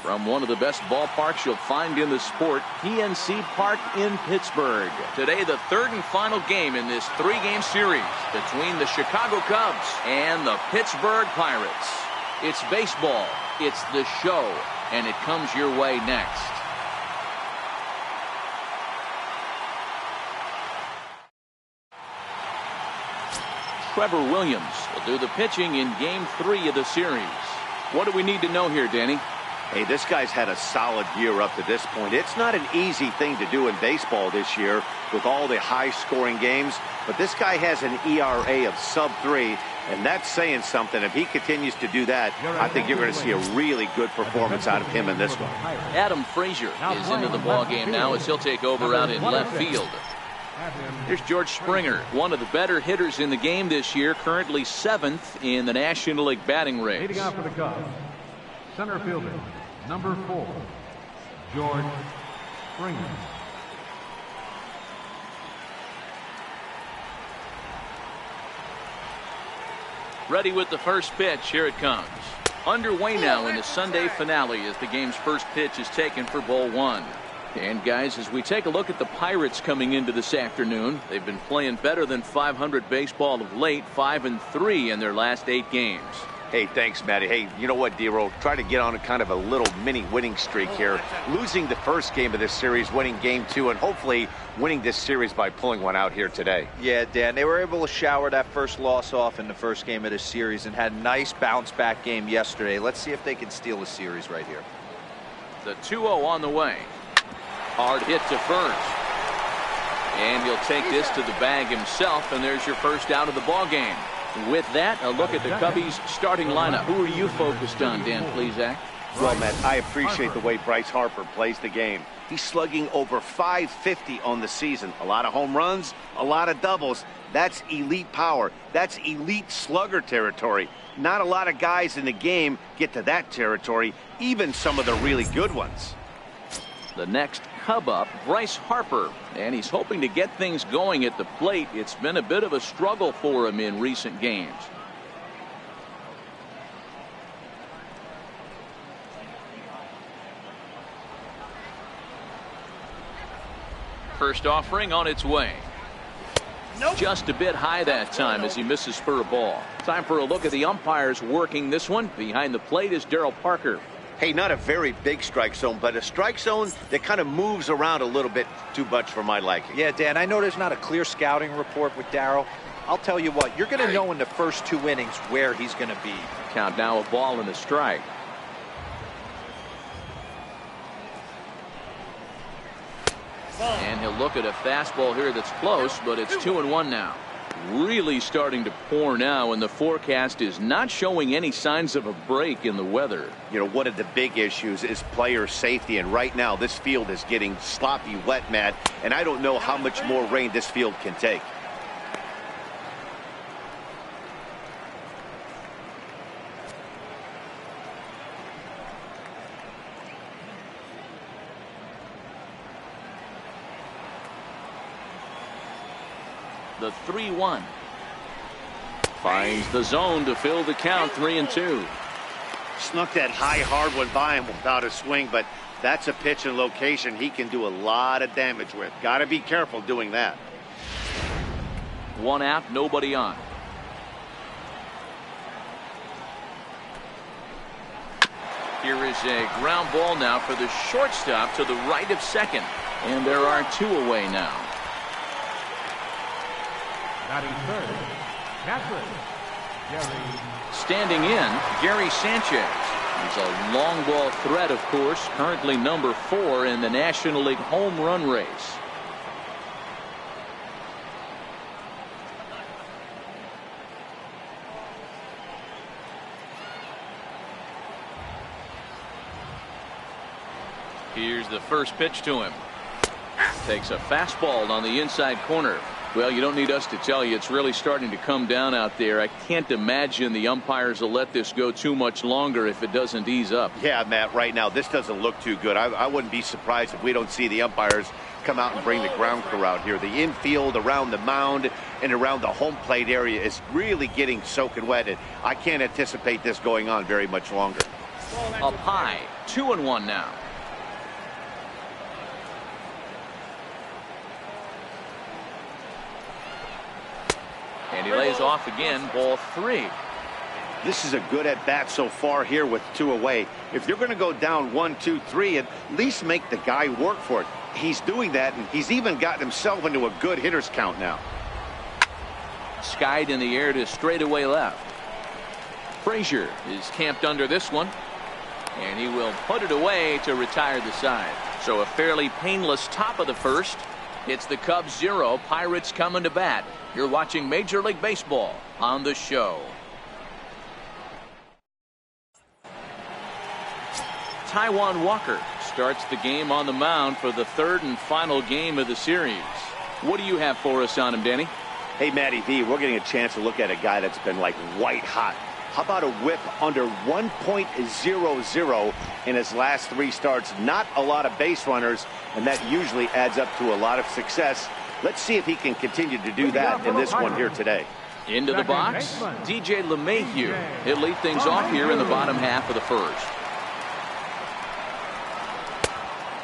From one of the best ballparks you'll find in the sport, PNC Park in Pittsburgh. Today, the third and final game in this three-game series between the Chicago Cubs and the Pittsburgh Pirates. It's baseball, it's the show, and it comes your way next. Trevor Williams will do the pitching in Game 3 of the series. What do we need to know here, Danny? Hey, this guy's had a solid year up to this point. It's not an easy thing to do in baseball this year with all the high-scoring games, but this guy has an ERA of sub-3, and that's saying something. If he continues to do that, I think you're going to see a really good performance out of him in this one. Adam Frazier is into the ballgame now as he'll take over out in left field. Here's George Springer, one of the better hitters in the game this year, currently 7th in the National League batting race. Leading out for the Cubs, center fielder, number 4, George Springer. Ready with the first pitch. Here it comes. Underway now in the Sunday finale as the game's first pitch is taken for ball 1. And guys, as we take a look at the Pirates coming into this afternoon, they've been playing better than .500 baseball of late, 5-3 in their last 8 games. Hey, thanks, Matty. Hey, you know what, D-Roll? Try to get on a kind of a little mini winning streak here. Losing the first game of this series, winning Game 2, and hopefully winning this series by pulling one out here today. Yeah, Dan, they were able to shower that first loss off in the first game of this series and had a nice bounce-back game yesterday. Let's see if they can steal the series right here. The 2-0 on the way. Hard hit to first. And he'll take this to the bag himself, and there's your first out of the ball game. With that, a look at the Cubbies' starting lineup. Who are you focused on, Dan Plesac? Well, Matt, I appreciate the way Bryce Harper plays the game. He's slugging over .550 on the season. A lot of home runs, a lot of doubles. That's elite power. That's elite slugger territory. Not a lot of guys in the game get to that territory, even some of the really good ones. The next Cub up, Bryce Harper, and he's hoping to get things going at the plate. It's been a bit of a struggle for him in recent games. First offering on its way. Nope. Just a bit high that time as he misses for a ball. Time for a look at the umpires working this one. Behind the plate is Darryl Parker. Hey, not a very big strike zone, but a strike zone that kind of moves around a little bit too much for my liking. Yeah, Dan, I know there's not a clear scouting report with Darryl. I'll tell you what, you're going to know in the first 2 innings where he's going to be. Count now, a ball and a strike. And he'll look at a fastball here that's close, but it's 2-1 now. Really starting to pour now, and the forecast is not showing any signs of a break in the weather. You know, one of the big issues is player safety, and right now this field is getting sloppy wet, Matt, and I don't know how much more rain this field can take. The 3-1. Finds the zone to fill the count, 3-2. Snuck that high hard one by him without a swing, but that's a pitch and location he can do a lot of damage with. Got to be careful doing that. 1 out, nobody on. Here is a ground ball now for the shortstop to the right of second. And there are 2 away now. Batting third, catcher, Gary. Standing in, Gary Sanchez. He's a long ball threat, of course, currently number 4 in the National League home run race. Here's the first pitch to him. Takes a fastball on the inside corner. Well, you don't need us to tell you it's really starting to come down out there. I can't imagine the umpires will let this go too much longer if it doesn't ease up. Yeah, Matt, right now this doesn't look too good. I wouldn't be surprised if we don't see the umpires come out and bring the ground crew out here. The infield around the mound and around the home plate area is really getting soaking wet, and I can't anticipate this going on very much longer. Up high, 2-1 now. And he lays off again, ball 3. This is a good at bat so far here with 2 away. If you're going to go down 1, 2, 3, at least make the guy work for it. He's doing that, and he's even gotten himself into a good hitter's count now. Skied in the air to straightaway left. Frazier is camped under this one, and he will put it away to retire the side. So a fairly painless top of the first. It's the Cubs 0, Pirates coming to bat. You're watching Major League Baseball on the show. Taijuan Walker starts the game on the mound for the 3rd and final game of the series. What do you have for us on him, Danny? Hey, Matty V, we're getting a chance to look at a guy that's been like white hot. How about a whip under 1.00 in his last 3 starts? Not a lot of base runners, and that usually adds up to a lot of success. Let's see if he can continue to do that in this one here today. Into the box, DJ LeMahieu. He'll lead things off here in the bottom half of the first.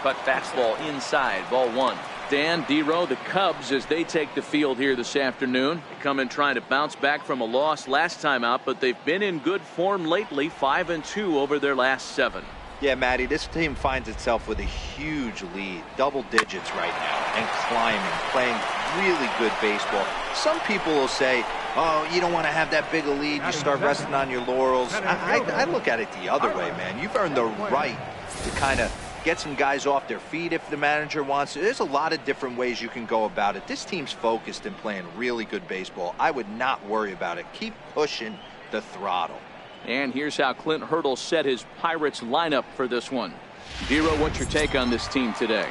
Cut fastball inside, ball 1. Dan, D-Row, the Cubs, as they take the field here this afternoon, they come in trying to bounce back from a loss last time out, but they've been in good form lately, 5-2 over their last 7. Yeah, Matty, this team finds itself with a huge lead, double digits right now, and climbing, playing really good baseball. Some people will say, oh, you don't want to have that big a lead, you start resting on your laurels. I look at it the other way, man. You've earned the right to kind of get some guys off their feet if the manager wants to. There's a lot of different ways you can go about it. This team's focused and playing really good baseball. I would not worry about it. Keep pushing the throttle. And here's how Clint Hurdle set his Pirates lineup for this one. D-Row, what's your take on this team today?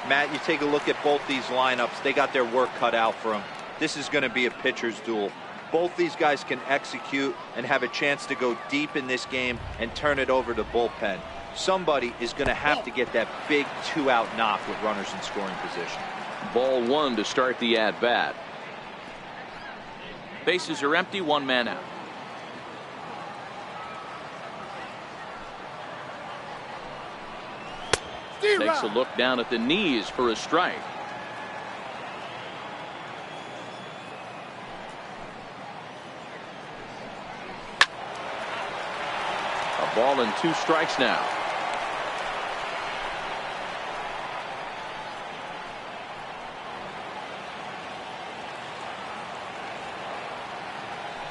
Matt, you take a look at both these lineups. They got their work cut out for them. This is going to be a pitcher's duel. Both these guys can execute and have a chance to go deep in this game and turn it over to bullpen. Somebody is going to have to get that big 2-out knock with runners in scoring position. Ball 1 to start the at-bat. Bases are empty, 1 man out. Takes a look down at the knees for a strike. A ball and 2 strikes now.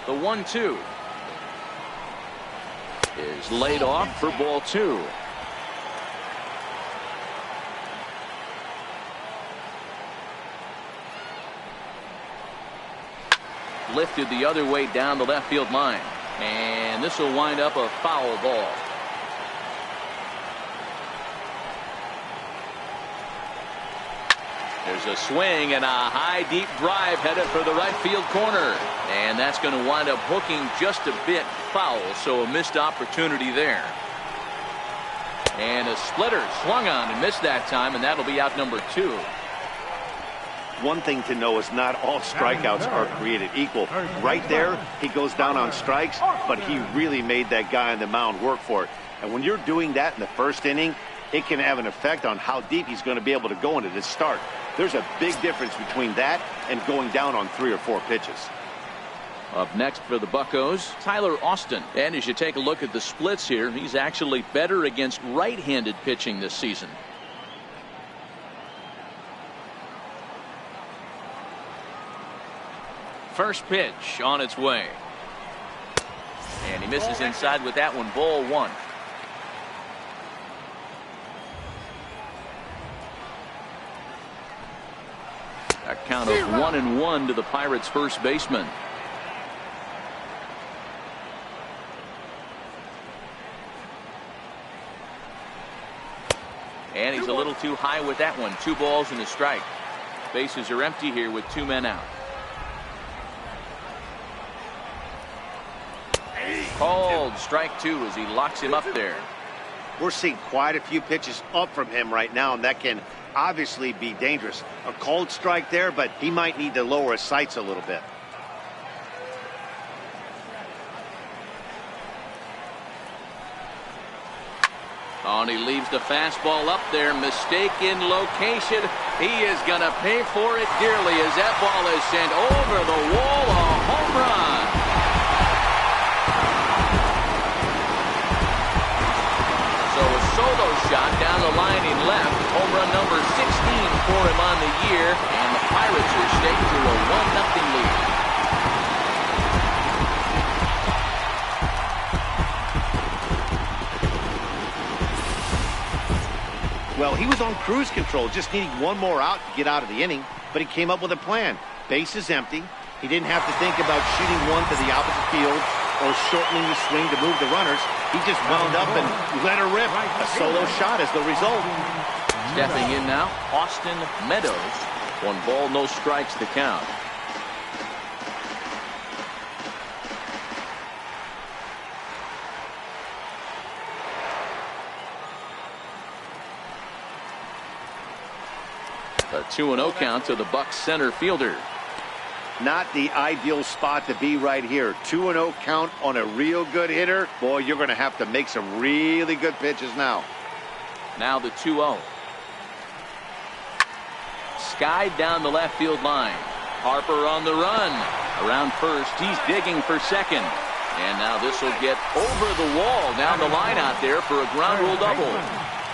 The 1-2 is laid off for ball 2. Lifted the other way down the left field line, and this will wind up a foul ball. There's a swing and a high deep drive headed for the right field corner, and that's going to wind up hooking just a bit foul, so a missed opportunity there. And a splitter swung on and missed that time, and that'll be out number 2. One thing to know is not all strikeouts are created equal. Right there, he goes down on strikes, but he really made that guy on the mound work for it. And when you're doing that in the first inning, it can have an effect on how deep he's going to be able to go into this start. There's a big difference between that and going down on 3 or 4 pitches. Up next for the Buccos, Tyler Austin. And as you take a look at the splits here, he's actually better against right-handed pitching this season. First pitch on its way. And he misses inside with that one, ball 1. A count of 1-1 to the Pirates' first baseman. And he's a little too high with that one. 2 balls and a strike. Bases are empty here with 2 men out. Called strike 2 as he locks him up there. We're seeing quite a few pitches up from him right now, and that can obviously be dangerous. A called strike there, but he might need to lower his sights a little bit. Oh, and he leaves the fastball up there. Mistaken location. He is going to pay for it dearly as that ball is sent over the wall. A home run. So a solo shot down the line in left. Home run number 16 for him on the year. And the Pirates are staked to a 1-0 lead. Well, he was on cruise control, just needing one more out to get out of the inning, but he came up with a plan. Base is empty. He didn't have to think about shooting one to the opposite field or shortening the swing to move the runners. He just wound up and let her rip. A solo shot is the result. Stepping in now, Austin Meadows. 1 ball, no strikes to count. A 2-0 count to the Bucs center fielder. Not the ideal spot to be right here. 2-0 count on a real good hitter. Boy, you're going to have to make some really good pitches now. Now the 2-0. Skied down the left field line. Harper on the run. Around first. He's digging for second. And now this will get over the wall down the line out there for a ground rule double.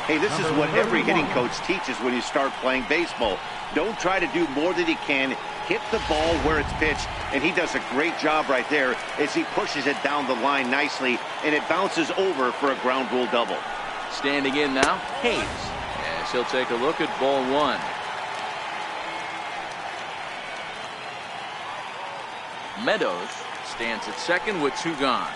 Hey, this is what every hitting coach teaches when you start playing baseball. Don't try to do more than you can. Hit the ball where it's pitched, and he does a great job right there as he pushes it down the line nicely, and it bounces over for a ground rule double. Standing in now, Hayes, as he'll take a look at ball 1. Meadows stands at second with 2 gone.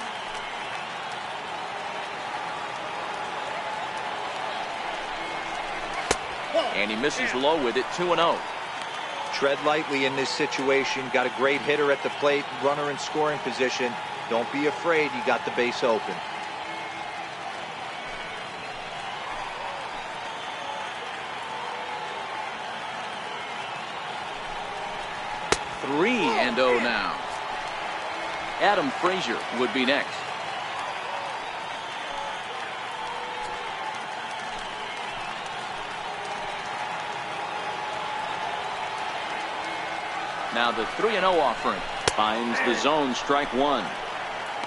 And he misses low with it. 2-0. Tread lightly in this situation. Got a great hitter at the plate, runner in scoring position. Don't be afraid. You got the base open. Three and 0 now. Adam Frazier would be next. Now the 3-0 offering finds the zone, strike 1.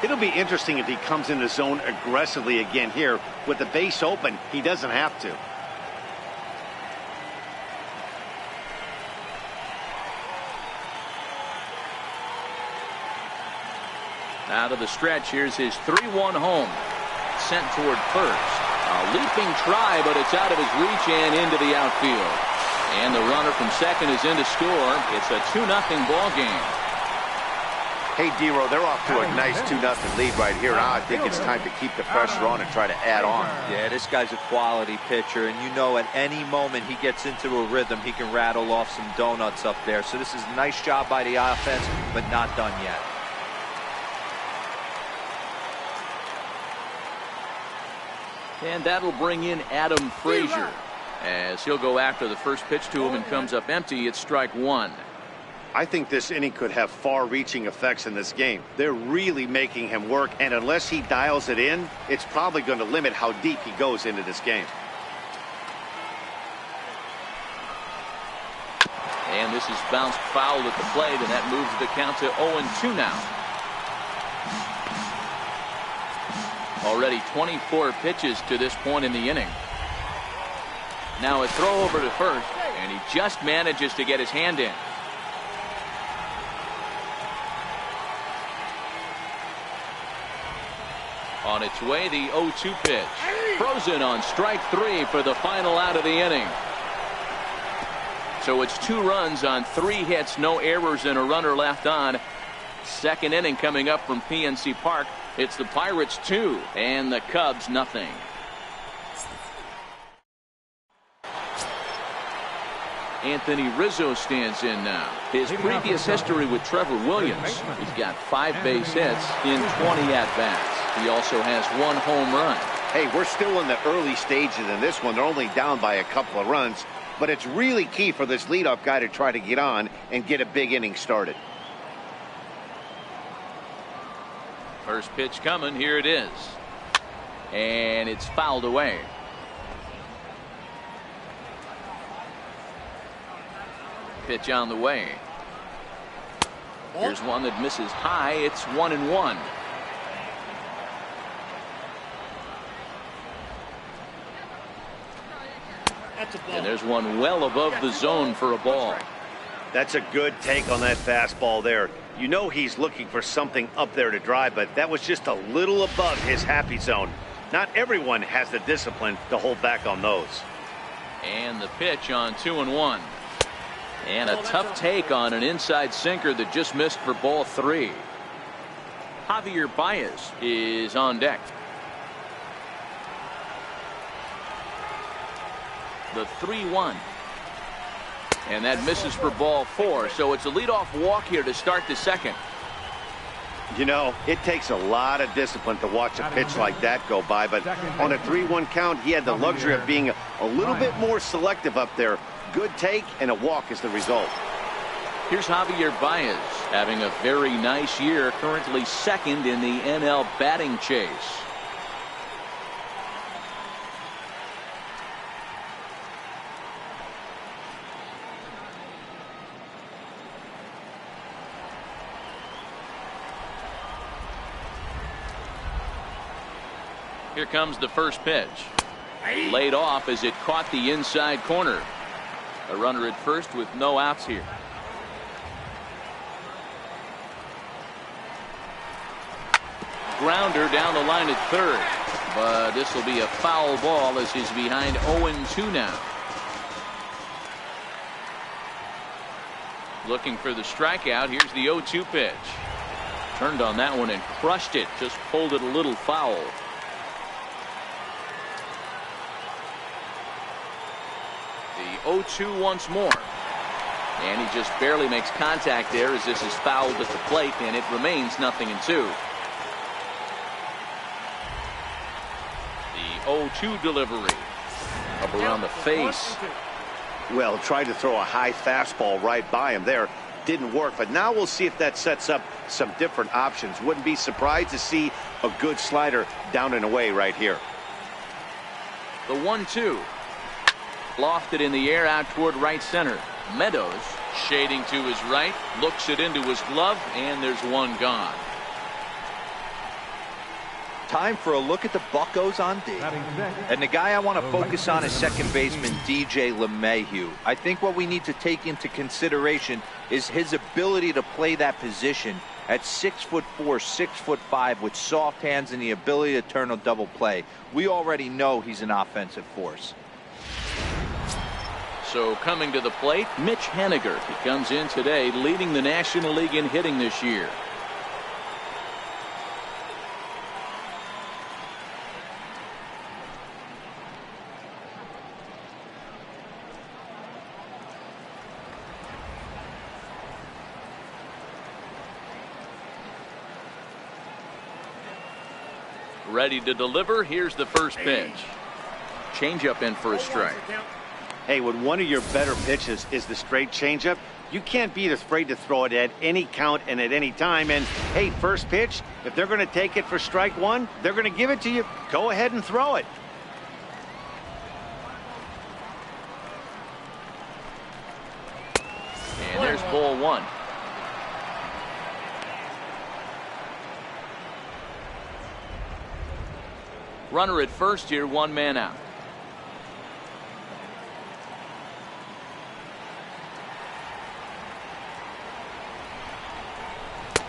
It'll be interesting if he comes in the zone aggressively again here. With the base open, he doesn't have to. Out of the stretch, here's his 3-1 home. Sent toward first. A leaping try, but it's out of his reach and into the outfield. And the runner from second is in to score. It's a 2-0 ball game. Hey, D-Row, they're off to a nice 2-0 lead right here. Now I think it's time to keep the pressure on and try to add on. Yeah, this guy's a quality pitcher, and you know at any moment he gets into a rhythm, he can rattle off some donuts up there. So this is a nice job by the offense, but not done yet. And that'll bring in Adam Frazier, as he'll go after the first pitch to him and comes up empty. It's strike 1. I think this inning could have far-reaching effects in this game. They're really making him work, and unless he dials it in, it's probably going to limit how deep he goes into this game. And this is bounced foul at the plate, and that moves the count to 0-2 now. Already 24 pitches to this point in the inning. Now a throw over to first, and he just manages to get his hand in. On its way, the 0-2 pitch. Frozen on strike 3 for the final out of the inning. So it's 2 runs on 3 hits, no errors, and a runner left on. Second inning coming up from PNC Park. It's the Pirates 2 and the Cubs nothing. Anthony Rizzo stands in now. His previous history with Trevor Williams. He's got 5 base hits in 20 at-bats. He also has 1 home run. Hey, we're still in the early stages in this one. They're only down by a couple of runs, but it's really key for this leadoff guy to try to get on and get a big inning started. First pitch coming. Here it is. And it's fouled away. Pitch on the way. Here's one that misses high. It's 1-1. And there's one well above the zone for a ball. That's a good take on that fastball there. You know he's looking for something up there to drive, but that was just a little above his happy zone. Not everyone has the discipline to hold back on those. And the pitch on 2-1. And a tough take on an inside sinker that just missed for ball 3. Javier Baez is on deck. The 3-1. And that misses for ball 4. So it's a leadoff walk here to start the second. You know, it takes a lot of discipline to watch a pitch like that go by, but on a 3-1 count, he had the luxury of being a little bit more selective up there. Good take, and a walk is the result. Here's Javier Baez having a very nice year, currently second in the NL batting chase. Here comes the first pitch. Laid off as it caught the inside corner. A runner at first with no outs here. Grounder down the line at third. But this will be a foul ball as he's behind 0-2 now. Looking for the strikeout. Here's the 0-2 pitch. Turned on that one and crushed it. Just pulled it a little foul. The 0-2 once more. And he just barely makes contact there as this is fouled at the plate, and it remains 0-2. The 0-2 delivery. Up around the face. Well, tried to throw a high fastball right by him there. Didn't work, but now we'll see if that sets up some different options. Wouldn't be surprised to see a good slider down and away right here. The 1-2. Lofted in the air out toward right center. Meadows shading to his right, looks it into his glove, and there's one gone. Time for a look at the Buccos on D. And the guy I want to focus on is second baseman DJ LeMahieu. I think what we need to take into consideration is his ability to play that position at 6'4", 6'5", with soft hands and the ability to turn a double play. We already know he's an offensive force. So coming to the plate, Mitch Haniger. He comes in today leading the National League in hitting this year. Ready to deliver. Here's the first pitch. Changeup in for a strike. Hey, when one of your better pitches is the straight changeup, you can't be afraid to throw it at any count and at any time. And hey, first pitch, if they're going to take it for strike one, they're going to give it to you. Go ahead and throw it. And there's ball 1. Runner at first here, one man out.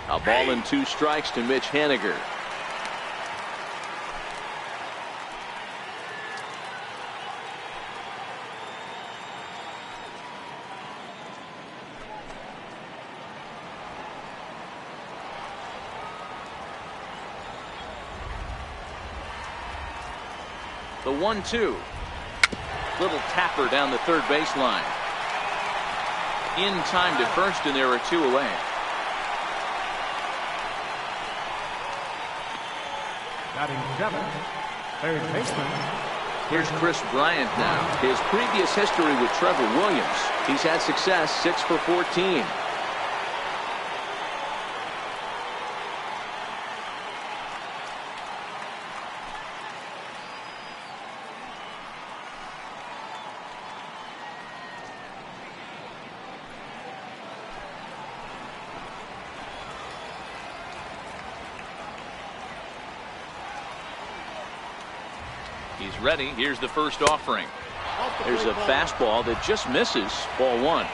A ball and 2 strikes to Mitch Haniger. The 1-2. Little tapper down the third baseline. In time to first, and there are 2 away. Batting 7, third baseman. Here's Chris Bryant now. His previous history with Trevor Williams. He's had success, 6 for 14. He's ready. Here's the first offering. There's a fastball that just misses. Ball one.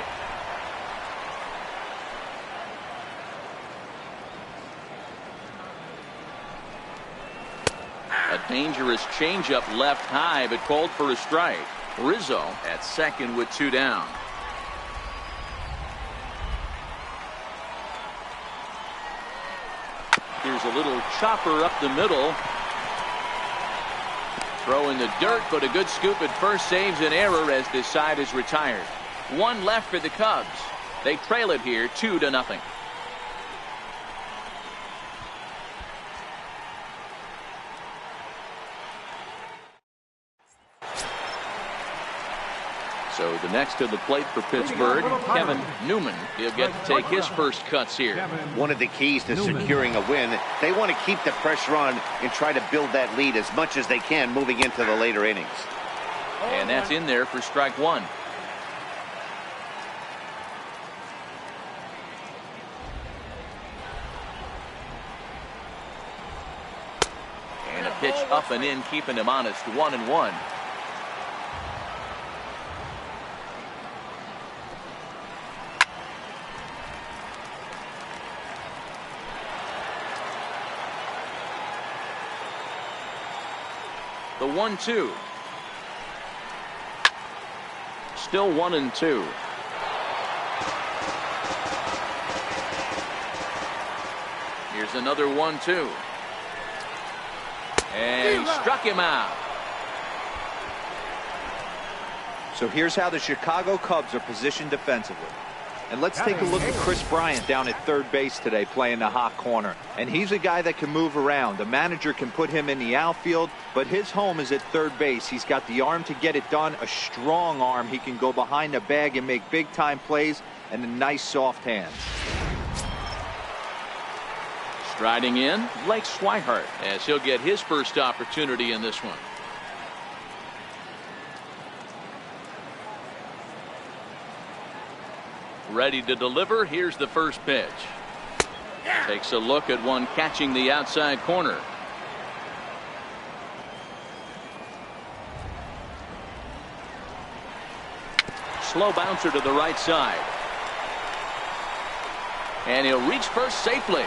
A dangerous changeup left high, but called for a strike. Rizzo at second with 2 down. Here's a little chopper up the middle. Throw in the dirt, but a good scoop at first saves an error as this side is retired. 1 left for the Cubs. They trail it here 2-0. So the next to the plate for Pittsburgh, Kevin Newman. He'll get to take his first cuts here. One of the keys to securing a win, they want to keep the pressure on and try to build that lead as much as they can moving into the later innings. And that's in there for strike 1. And a pitch up and in, keeping him honest. 1-1. The 1-2. Still 1-2. Here's another 1-2. And he struck him out. So here's how the Chicago Cubs are positioned defensively. And let's take a look at Chris Bryant down at third base today playing the hot corner. And he's a guy that can move around. The manager can put him in the outfield, but his home is at third base. He's got the arm to get it done, a strong arm. He can go behind the bag and make big-time plays, and a nice soft hand. Striding in, Blake Swihart, as he'll get his first opportunity in this one. Ready to deliver. Here's the first pitch. Takes a look at one catching the outside corner. Slow bouncer to the right side. And he'll reach first safely.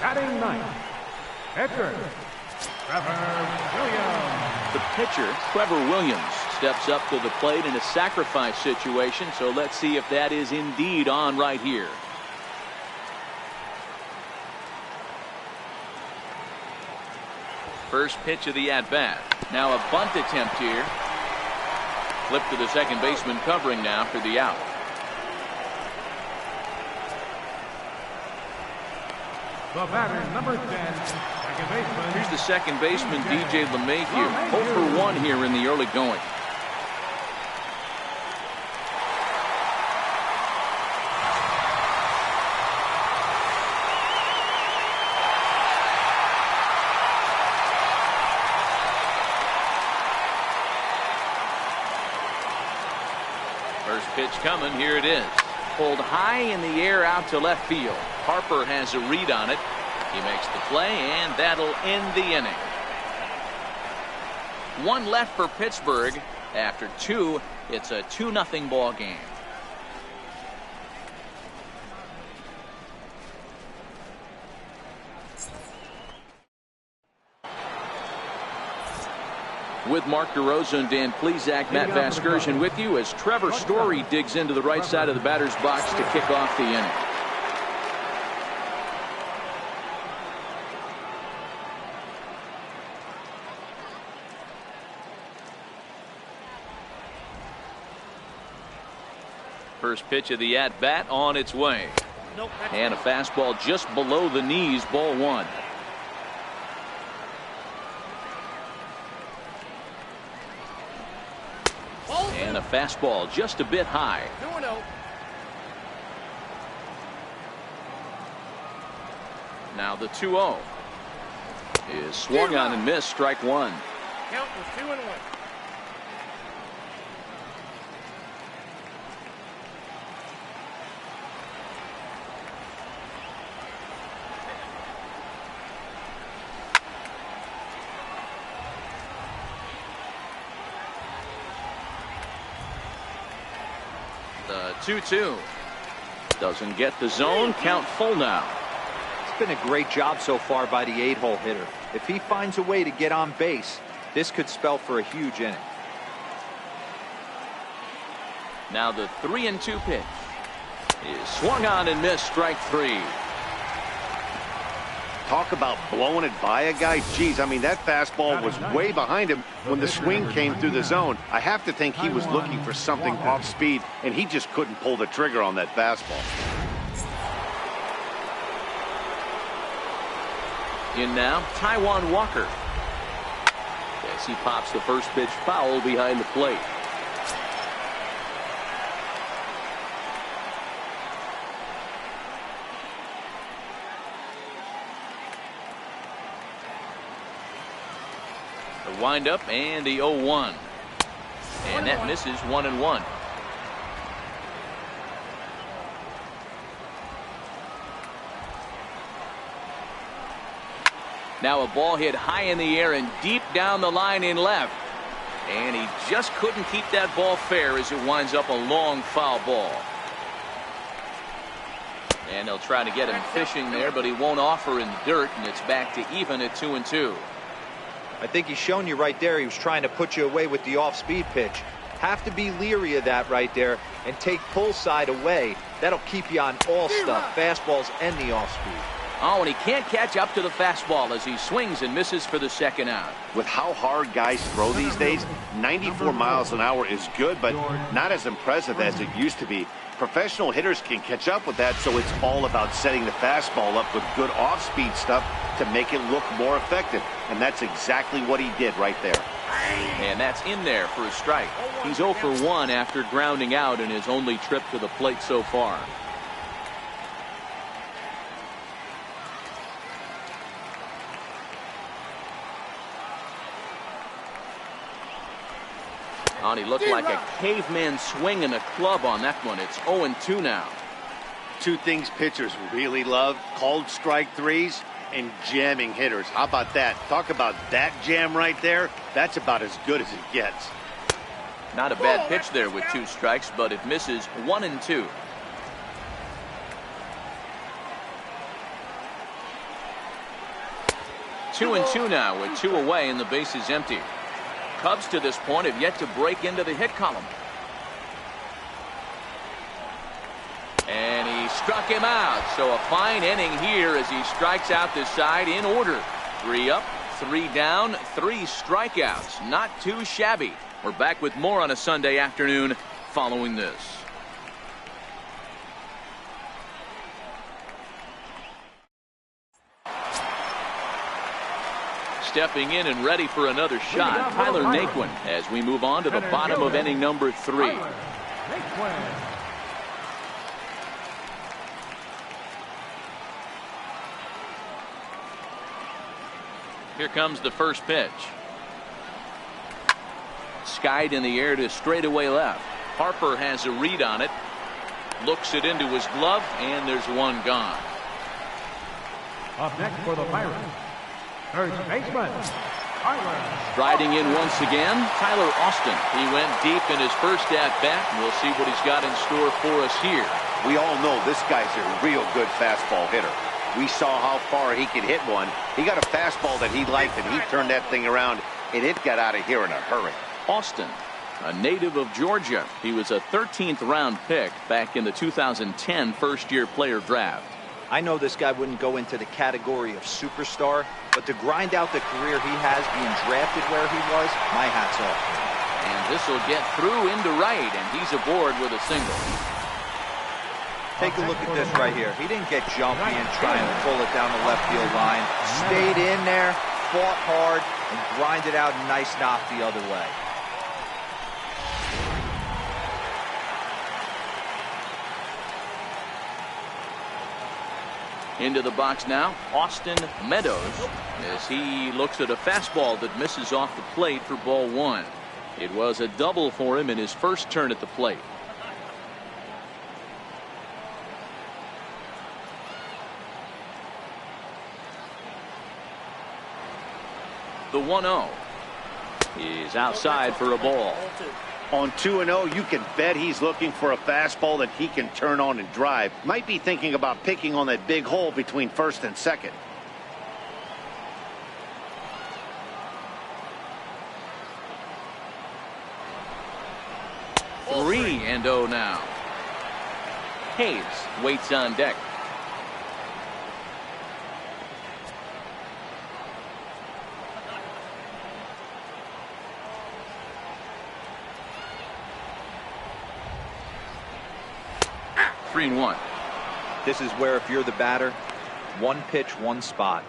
Batting ninth, pitcher, Trevor Williams. The pitcher, Trevor Williams, steps up to the plate in a sacrifice situation, so let's see if that is indeed on right here. First pitch of the at-bat. Now a bunt attempt here. Flip to the second baseman covering now for the out. The batter, number 10, second baseman. Here's the second baseman, DJ LeMahieu. 0 for 1 here in the early going. First pitch coming. Here it is. Pulled high in the air out to left field. Harper has a read on it. He makes the play, and that'll end the inning. 1 left for Pittsburgh. After 2, it's a 2-0 ball game. With Mark DeRosa and Dan Plesac, Matt Vasgersian with you as Trevor Story digs into the right side of the batter's box to kick off the inning. First pitch of the at-bat on its way. And a fastball just below the knees, ball 1. And a fastball just a bit high. 2-0. Now the 2-0 is swung on and missed, strike 1. Count was 2-1. 2-2. Doesn't get the zone. Count full now. It's been a great job so far by the 8-hole hitter. If he finds a way to get on base, this could spell for a huge inning. Now the 3-2 pitch is swung on and missed. Strike 3. Talk about blowing it by a guy. Geez, I mean, that fastball was way behind him when the swing came through the zone. I have to think he was looking for something off speed, and he just couldn't pull the trigger on that fastball. In now, Taijuan Walker. As he pops the first pitch foul behind the plate. The windup and the 0-1. And that misses 1-1. Now a ball hit high in the air and deep down the line in left. And he just couldn't keep that ball fair as it winds up a long foul ball. And they'll try to get him fishing there, but he won't offer in the dirt, and it's back to even at 2-2. I think he's shown you right there he was trying to put you away with the off-speed pitch. Have to be leery of that right there and take pull side away. That'll keep you on all stuff, fastballs and the off-speed. Oh, and he can't catch up to the fastball as he swings and misses for the second out. With how hard guys throw these days, 94 miles an hour is good, but not as impressive as it used to be. Professional hitters can catch up with that, so it's all about setting the fastball up with good off-speed stuff to make it look more effective. And that's exactly what he did right there. And that's in there for a strike. He's 0 for 1 after grounding out in his only trip to the plate so far. Oh, and he looked like a caveman swinging a club on that one. It's 0-2 now. Two things pitchers really love: called strike threes and jamming hitters. How about that? Talk about that jam right there. That's about as good as it gets. Not a bad pitch there with 2 strikes, but it misses 1-2. Two and two now with 2 away and the base is empty. Cubs to this point have yet to break into the hit column. And he struck him out. So a fine inning here as he strikes out this side in order. 3 up, 3 down, 3 strikeouts. Not too shabby. We're back with more on a Sunday afternoon following this. Stepping in and ready for another shot, Tyler Naquin, as we move on to the bottom of inning number 3. Here comes the first pitch. Skied in the air to straightaway left. Harper has a read on it. Looks it into his glove, and there's one gone. Up next for the Pirates, first baseman, Tyler. Striding in once again, Tyler Austin. He went deep in his first at-bat, and we'll see what he's got in store for us here. We all know this guy's a real good fastball hitter. We saw how far he could hit one. He got a fastball that he liked, and he turned that thing around, and it got out of here in a hurry. Austin, a native of Georgia. He was a 13th round pick back in the 2010 first-year player draft. I know this guy wouldn't go into the category of superstar, but to grind out the career he has being drafted where he was, my hat's off. And this will get through into right, and he's aboard with a single. Take a look at this right here. He didn't get jumpy and try and pull it down the left field line. Stayed in there, fought hard, and grinded out a nice knock the other way. Into the box now, Austin Meadows, as he looks at a fastball that misses off the plate for ball 1. It was a double for him in his first turn at the plate. The 1-0 is outside for a ball. On 2-0, you can bet he's looking for a fastball that he can turn on and drive. Might be thinking about picking on that big hole between first and second. 3-0 now. Hayes waits on deck. Three and one. This is where if you're the batter, one pitch, one spot,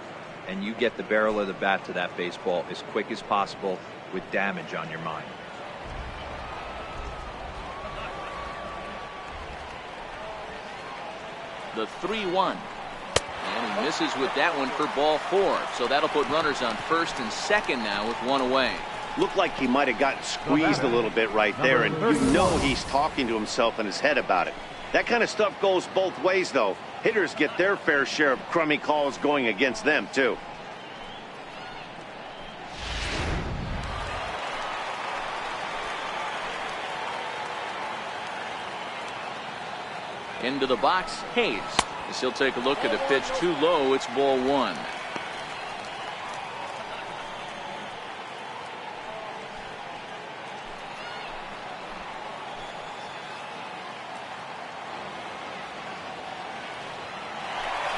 and you get the barrel of the bat to that baseball as quick as possible with damage on your mind. The 3-1. And he misses with that one for ball 4. So that'll put runners on first and second now with one away. Looked like he might have gotten squeezed a little bit right there, and you know he's talking to himself in his head about it. That kind of stuff goes both ways, though. Hitters get their fair share of crummy calls going against them, too. Into the box, Hayes. As he'll take a look at a pitch too low. It's ball 1.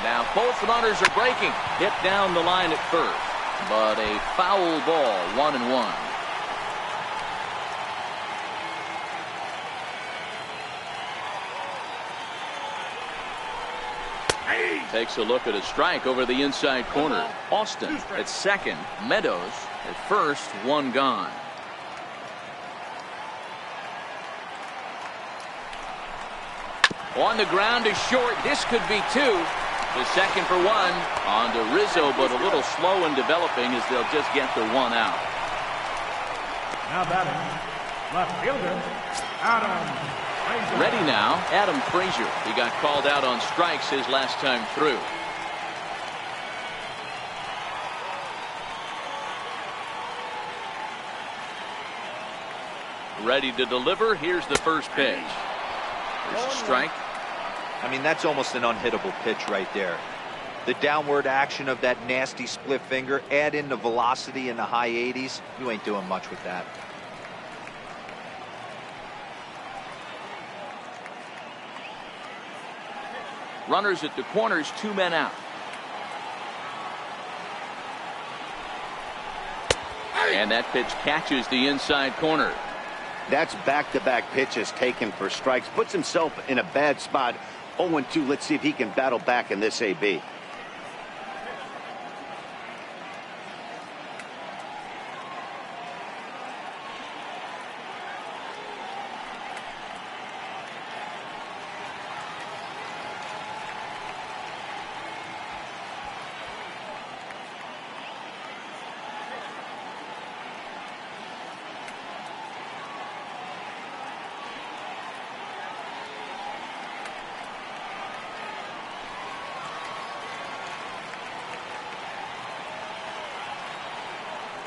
Now both runners are breaking. Hit down the line at first, but a foul ball. 1-1. Takes a look at a strike over the inside corner. Austin at second. Meadows at first. One gone. On the ground is short. This could be 2. The second for 1 on to Rizzo, but a little slow in developing as they'll just get the 1 out. Now batting, left fielder, Adam. Ready now, Adam Frazier. He got called out on strikes his last time through. Ready to deliver. Here's the first pitch. There's a strike. I mean, that's almost an unhittable pitch right there. The downward action of that nasty split finger, add in the velocity in the high 80s, you ain't doing much with that. Runners at the corners, 2 men out. And that pitch catches the inside corner. That's back-to-back pitches taken for strikes. Puts himself in a bad spot. 0-2. Let's see if he can battle back in this AB.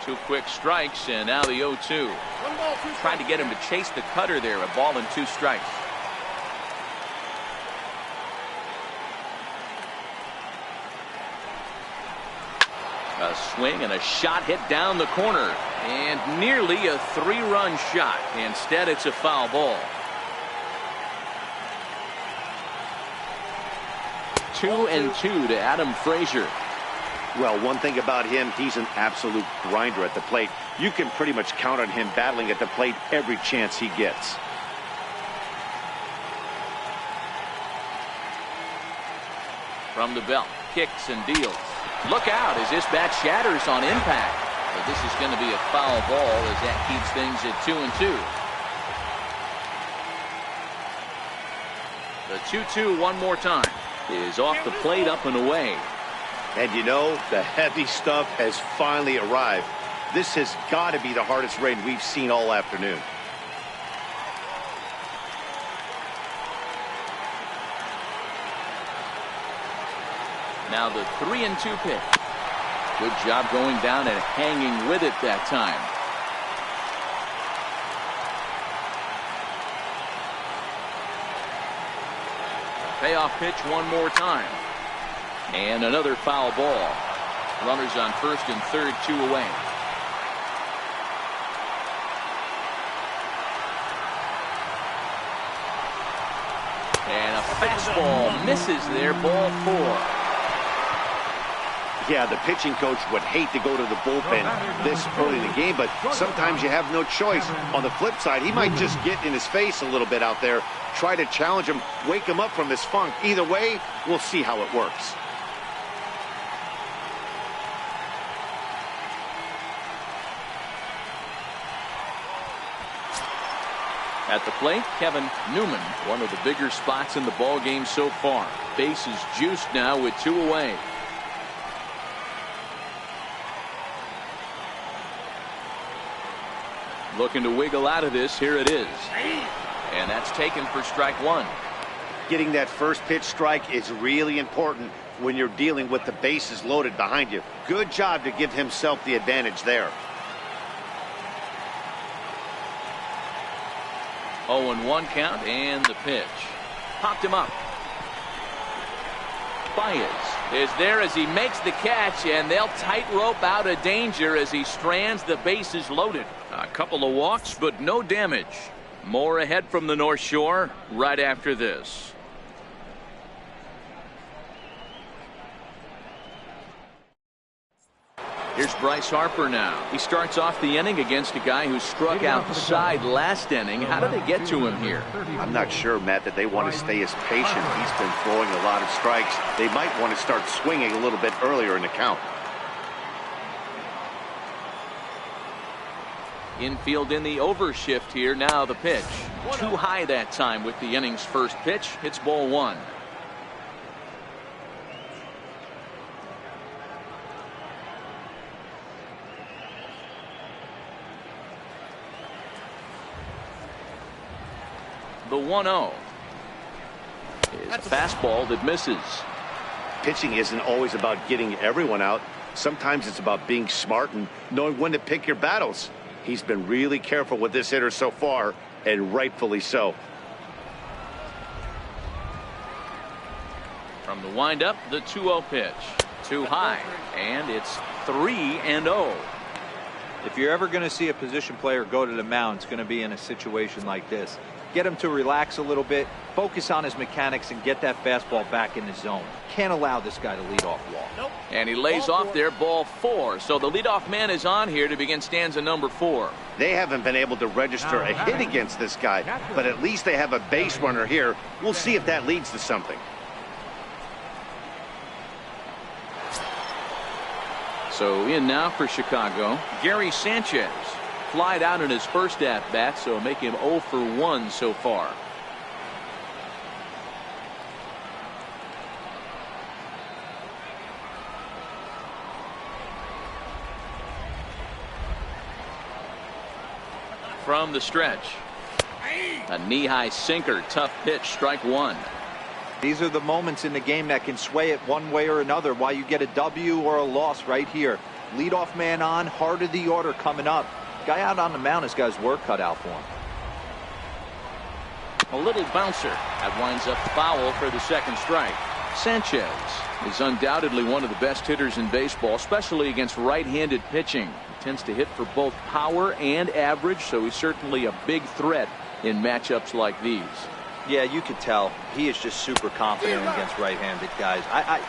Two quick strikes, and now the 0-2. Trying to get him to chase the cutter there. A ball and 2 strikes. A swing and a shot hit down the corner, and nearly a 3-run shot. Instead, it's a foul ball. 2-2 to Adam Frazier. Well, one thing about him, he's an absolute grinder at the plate. You can pretty much count on him battling at the plate every chance he gets. From the belt, kicks and deals. Look out as this bat shatters on impact. But this is going to be a foul ball as that keeps things at 2-2. The 2-2 one more time is off the plate, up and away. And you know, the heavy stuff has finally arrived. This has got to be the hardest rain we've seen all afternoon. Now the 3-2 pitch. Good job going down and hanging with it that time. Payoff pitch one more time. And another foul ball. Runners on first and third, 2 away. And a fastball misses there, ball 4. Yeah, the pitching coach would hate to go to the bullpen this early in the game, but sometimes you have no choice. On the flip side, he might just get in his face a little bit out there, try to challenge him, wake him up from his funk. Either way, we'll see how it works. At the plate, Kevin Newman, one of the bigger spots in the ball game so far. Bases juiced now with 2 away. Looking to wiggle out of this. Here it is. And that's taken for strike 1. Getting that first pitch strike is really important when you're dealing with the bases loaded behind you. Good job to give himself the advantage there. 0-1 count, and the pitch. Popped him up. Baez is there as he makes the catch, and they'll tightrope out of danger as he strands the bases loaded. A couple of walks, but no damage. More ahead from the North Shore right after this. Here's Bryce Harper now. He starts off the inning against a guy who struck outside last inning. How did they get to him here? I'm not sure, Matt, that they want to stay as patient. He's been throwing a lot of strikes. They might want to start swinging a little bit earlier in the count. Infield in the overshift here. Now the pitch. Too high that time with the inning's first pitch. It's ball 1. The 1-0 is a fastball that misses. Pitching isn't always about getting everyone out. Sometimes it's about being smart and knowing when to pick your battles. He's been really careful with this hitter so far, and rightfully so. From the windup, the 2-0 pitch. Too high, and it's 3-0. If you're ever going to see a position player go to the mound, it's going to be in a situation like this. Get him to relax a little bit, focus on his mechanics, and get that fastball back in the zone. Can't allow this guy to lead off walk. Nope. And he lays off there, ball 4. So the leadoff man is on here to begin stanza number 4. They haven't been able to register a hit against this guy, but at least they have a base runner here. We'll see if that leads to something. So in now for Chicago, Gary Sanchez. Flied out in his first at-bat, so make him 0 for 1 so far. From the stretch, a knee-high sinker, tough pitch, strike 1. These are the moments in the game that can sway it one way or another, why you get a W or a loss right here. Leadoff man on, heart of the order coming up. Guy out on the mound has got his work cut out for him. A little bouncer. That winds up foul for the second strike. Sanchez is undoubtedly one of the best hitters in baseball, especially against right-handed pitching. He tends to hit for both power and average, so he's certainly a big threat in matchups like these. Yeah, you could tell he is just super confident against right-handed guys.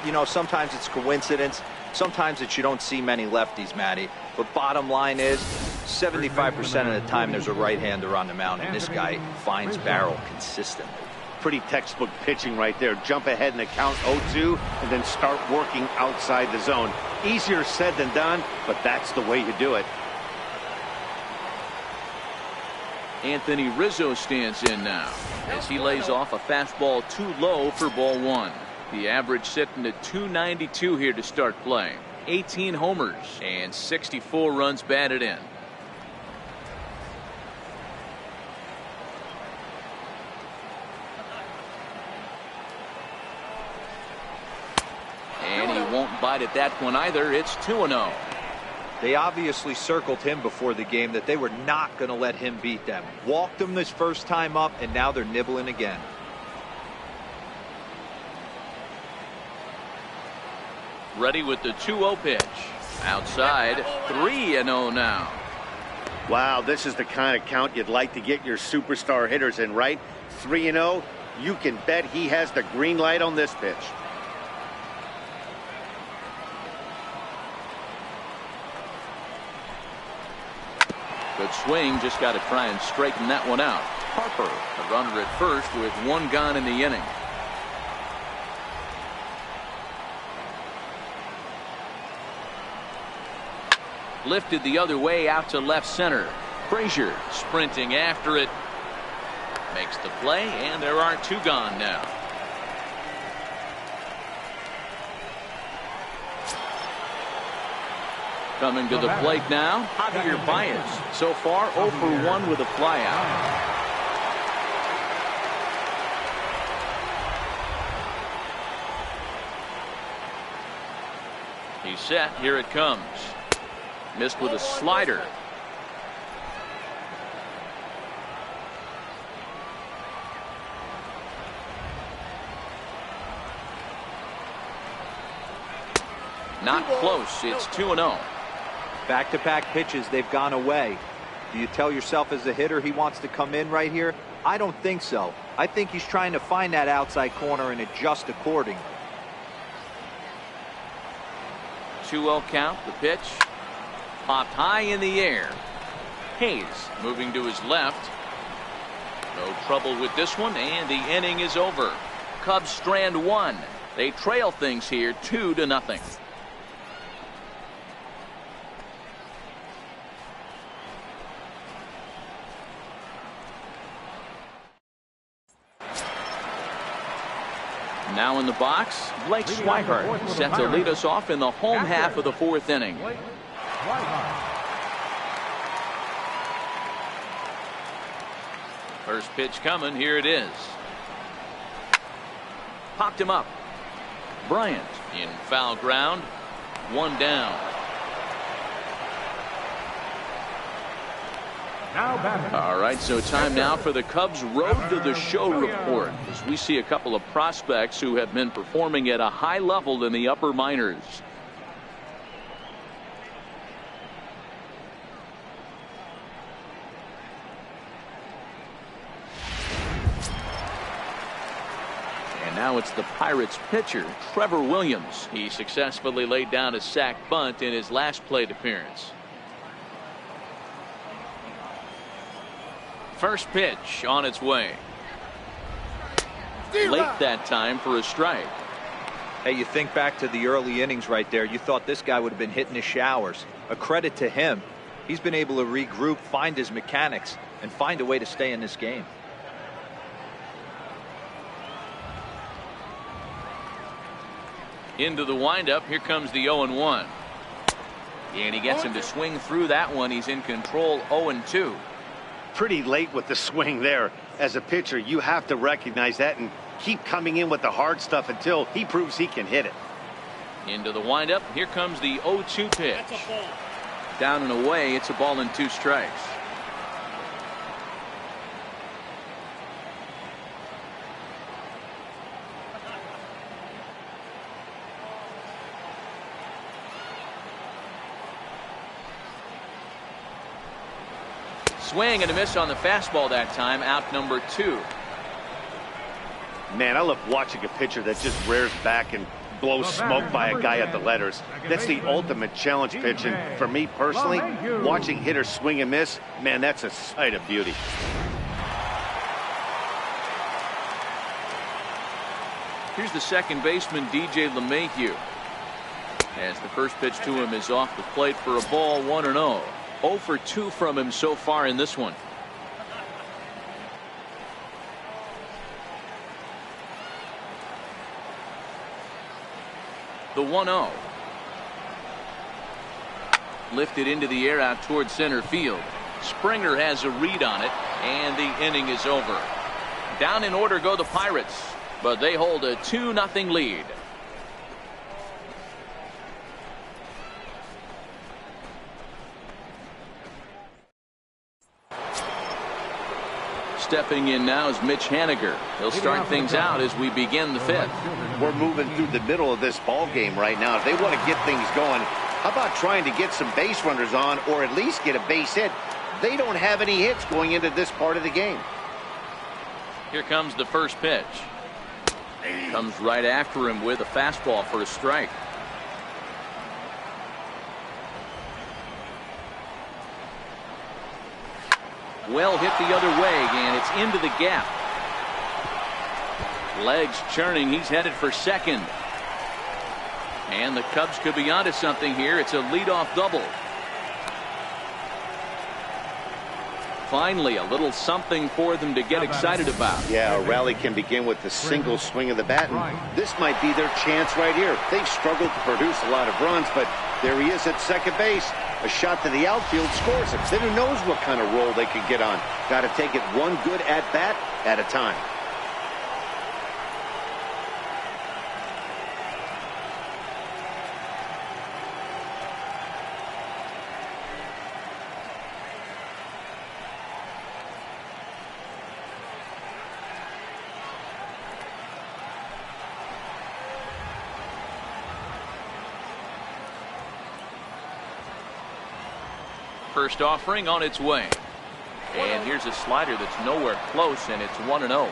You know, sometimes it's coincidence. Sometimes it's you don't see many lefties, Matty. But bottom line is, 75% of the time there's a right-hander on the mound, and this guy finds barrel consistently. Pretty textbook pitching right there. Jump ahead in the count 0-2 and then start working outside the zone. Easier said than done, but that's the way you do it. Anthony Rizzo stands in now as he lays off a fastball too low for ball 1. The average sitting at 292 here to start play. 18 homers and 64 runs batted in. And he won't bite at that one either. It's 2-0. They obviously circled him before the game that they were not going to let him beat them. Walked him this first time up, and now they're nibbling again. Ready with the 2-0 pitch. Outside, 3-0 now. Wow, this is the kind of count you'd like to get your superstar hitters in, right? 3-0. You can bet he has the green light on this pitch. Good swing, just got to try and straighten that one out. Harper, the runner at first with 1 gone in the inning. Lifted the other way out to left center. Frazier sprinting after it. Makes the play, and there are 2 gone now. Coming to the plate now, Javier Baez. So far, 0 for 1 with a flyout. He's set. Here it comes. Missed with a slider. Not close. It's 2-0. Back-to-back pitches, they've gone away. Do you tell yourself as a hitter he wants to come in right here? I don't think so. I think he's trying to find that outside corner and adjust accordingly. 2-0 count. The pitch popped high in the air. Hayes moving to his left. No trouble with this one, and the inning is over. Cubs strand 1. They trail things here 2-0. Now in the box, Blake Swihart set to lead us off in the home half of the 4th inning. First pitch coming. Here it is. Popped him up. Bryant in foul ground. 1 down. All right, so time now for the Cubs Road to the Show report, as we see a couple of prospects who have been performing at a high level in the upper minors. And now it's the Pirates pitcher, Trevor Williams. He successfully laid down a sac bunt in his last plate appearance. First pitch on its way. Late that time for a strike. Hey, you think back to the early innings right there. You thought this guy would have been hitting his showers. A credit to him. He's been able to regroup, find his mechanics, and find a way to stay in this game. Into the windup. Here comes the 0-1. And he gets him to swing through that one. He's in control. 0-2. Pretty late with the swing there. As a pitcher, you have to recognize that and keep coming in with the hard stuff until he proves he can hit it. Into the windup. Here comes the 0-2 pitch. Down and away. It's a ball and 2 strikes. Swing and a miss on the fastball that time. Out number 2. Man, I love watching a pitcher that just rears back and blows smoke by a guy at the letters. That's the ultimate challenge pitch, and for me personally, watching hitters swing and miss, man, that's a sight of beauty. Here's the second baseman, DJ LeMahieu. As the first pitch to him is off the plate for a ball. 1-0. 0 for 2 from him so far in this one. The 1-0. Lifted into the air out towards center field. Springer has a read on it, and the inning is over. Down in order go the Pirates, but they hold a 2-0 lead. stepping in now is Mitch Haniger. He'll start things out as we begin the fifth. We're moving through the middle of this ball game right now. If they want to get things going, how about trying to get some base runners on or at least get a base hit? They don't have any hits going into this part of the game. Here comes the first pitch. Comes right after him with a fastball for a strike. Well hit the other way, and it's into the gap. Legs churning. He's headed for second. And the Cubs could be onto something here. It's a leadoff double. Finally, a little something for them to get excited about. Yeah, a rally can begin with the single swing of the bat, and this might be their chance right here. They've struggled to produce a lot of runs, but there he is at second base. A shot to the outfield scores him. Then who knows what kind of roll they could get on. Got to take it one good at-bat at a time. First offering on its way. And here's a slider that's nowhere close, and it's 1-0.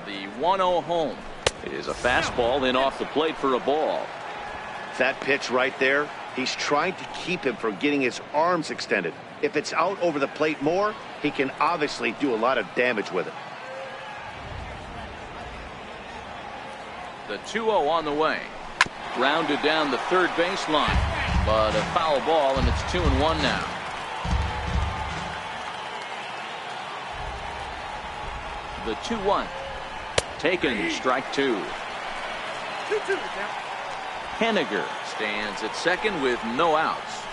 The 1-0 home. It is a fastball in off the plate for a ball. That pitch right there, he's trying to keep him from getting his arms extended. If it's out over the plate more, he can obviously do a lot of damage with it. The 2-0 on the way. Grounded down the third baseline, but a foul ball, and it's 2-1 now. The 2-1 taken, strike two. Haniger stands at second with no outs.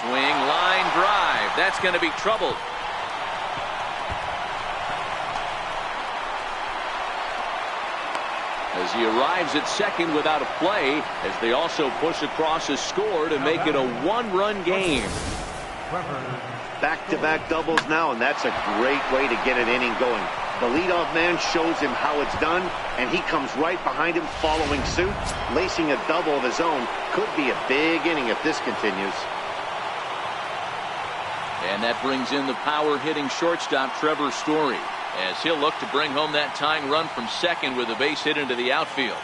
Swing, line drive. That's going to be troubled. As he arrives at second without a play, as they also push across a score to make it a one-run game. Back-to-back doubles now, and that's a great way to get an inning going. The leadoff man shows him how it's done, and he comes right behind him following suit. Lacing a double of his own could be a big inning if this continues. And that brings in the power-hitting shortstop Trevor Story, as he'll look to bring home that tying run from second with a base hit into the outfield.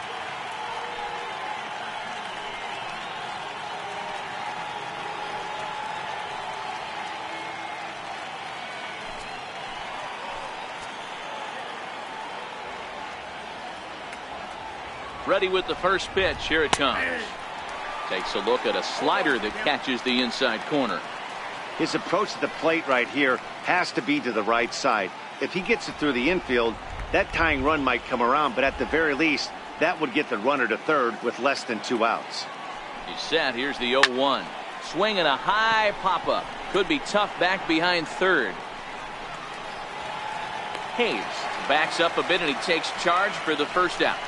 Ready with the first pitch. Here it comes. Takes a look at a slider that catches the inside corner. His approach to the plate right here has to be to the right side. If he gets it through the infield, that tying run might come around, but at the very least, that would get the runner to third with less than 2 outs. He's set. Here's the 0-1. Swinging a high pop-up. Could be tough back behind third. Hayes backs up a bit, and he takes charge for the first out.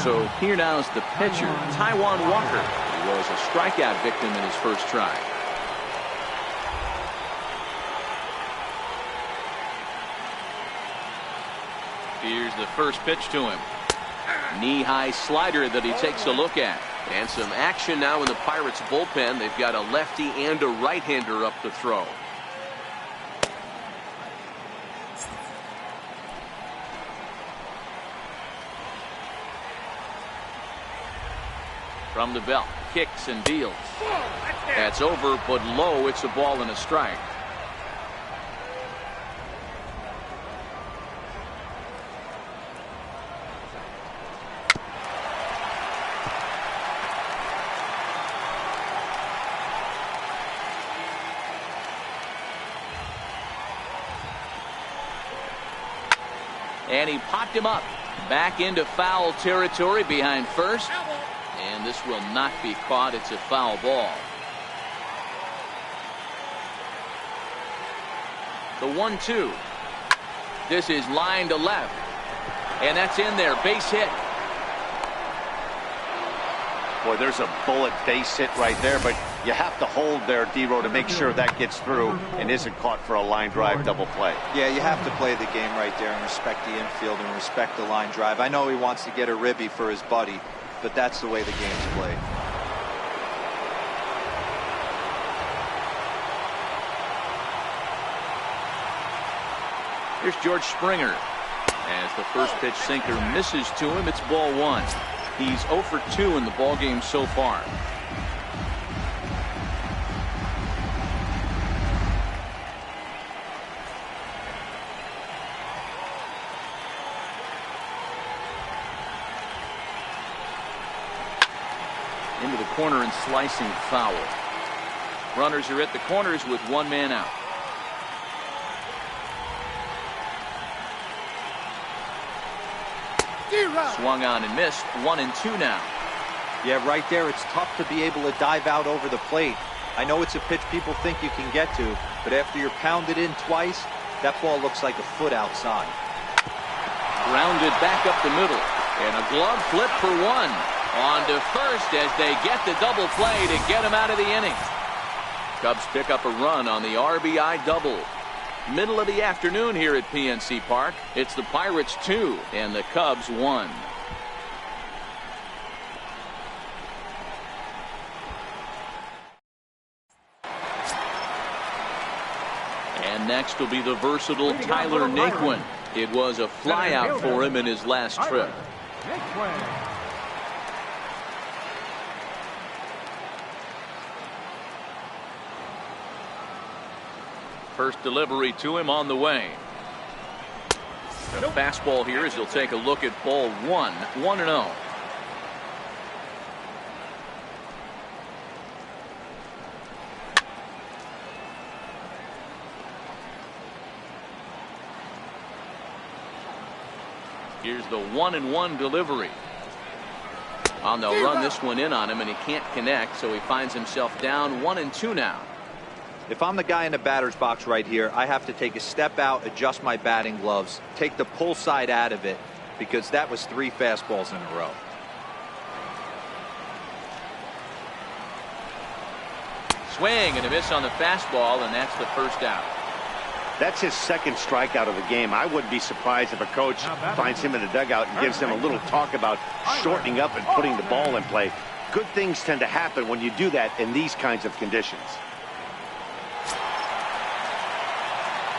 So here now is the pitcher, Taijuan Walker, who was a strikeout victim in his first try. Here's the first pitch to him. Knee-high slider that he takes a look at. And some action now in the Pirates bullpen. They've got a lefty and a right-hander up to throw. From the belt, kicks and deals. That's over, but low. It's a ball and a strike. And he popped him up. Back into foul territory behind first. And this will not be caught. It's a foul ball. The 1-2. This is line to left. And that's in there. Base hit. Boy, there's a bullet base hit right there, but you have to hold there, D-Row, to make sure that gets through and isn't caught for a line drive double play. Yeah, you have to play the game right there and respect the infield and respect the line drive. I know he wants to get a ribby for his buddy, but that's the way the game's played. Here's George Springer. As the first pitch sinker misses to him, it's ball 1. He's 0 for 2 in the ball game so far. Into the corner and slicing foul. Runners are at the corners with 1 man out. Swung on and missed. 1-2 now. Yeah, right there, it's tough to be able to dive out over the plate. I know it's a pitch people think you can get to, but after you're pounded in twice, that ball looks like a foot outside. Grounded back up the middle, and a glove flip for 1. On to first as they get the double play to get him out of the inning. Cubs pick up a run on the RBI double. Middle of the afternoon here at PNC Park. It's the Pirates 2 and the Cubs 1. And next will be the versatile Tyler Naquin. It was a flyout for him in his last trip. First delivery to him on the way. The fastball here as he'll take a look at ball 1. 1-0. Here's the 1-1 delivery. On the run, this one in on him, and he can't connect, so he finds himself down 1-2 now. If I'm the guy in the batter's box right here, I have to take a step out, adjust my batting gloves, take the pull side out of it, because that was 3 fastballs in a row. Swing and a miss on the fastball, and that's the first out. That's his second strikeout of the game. I wouldn't be surprised if a coach finds him in the dugout and gives him a little talk about shortening up and putting the ball in play. Good things tend to happen when you do that in these kinds of conditions.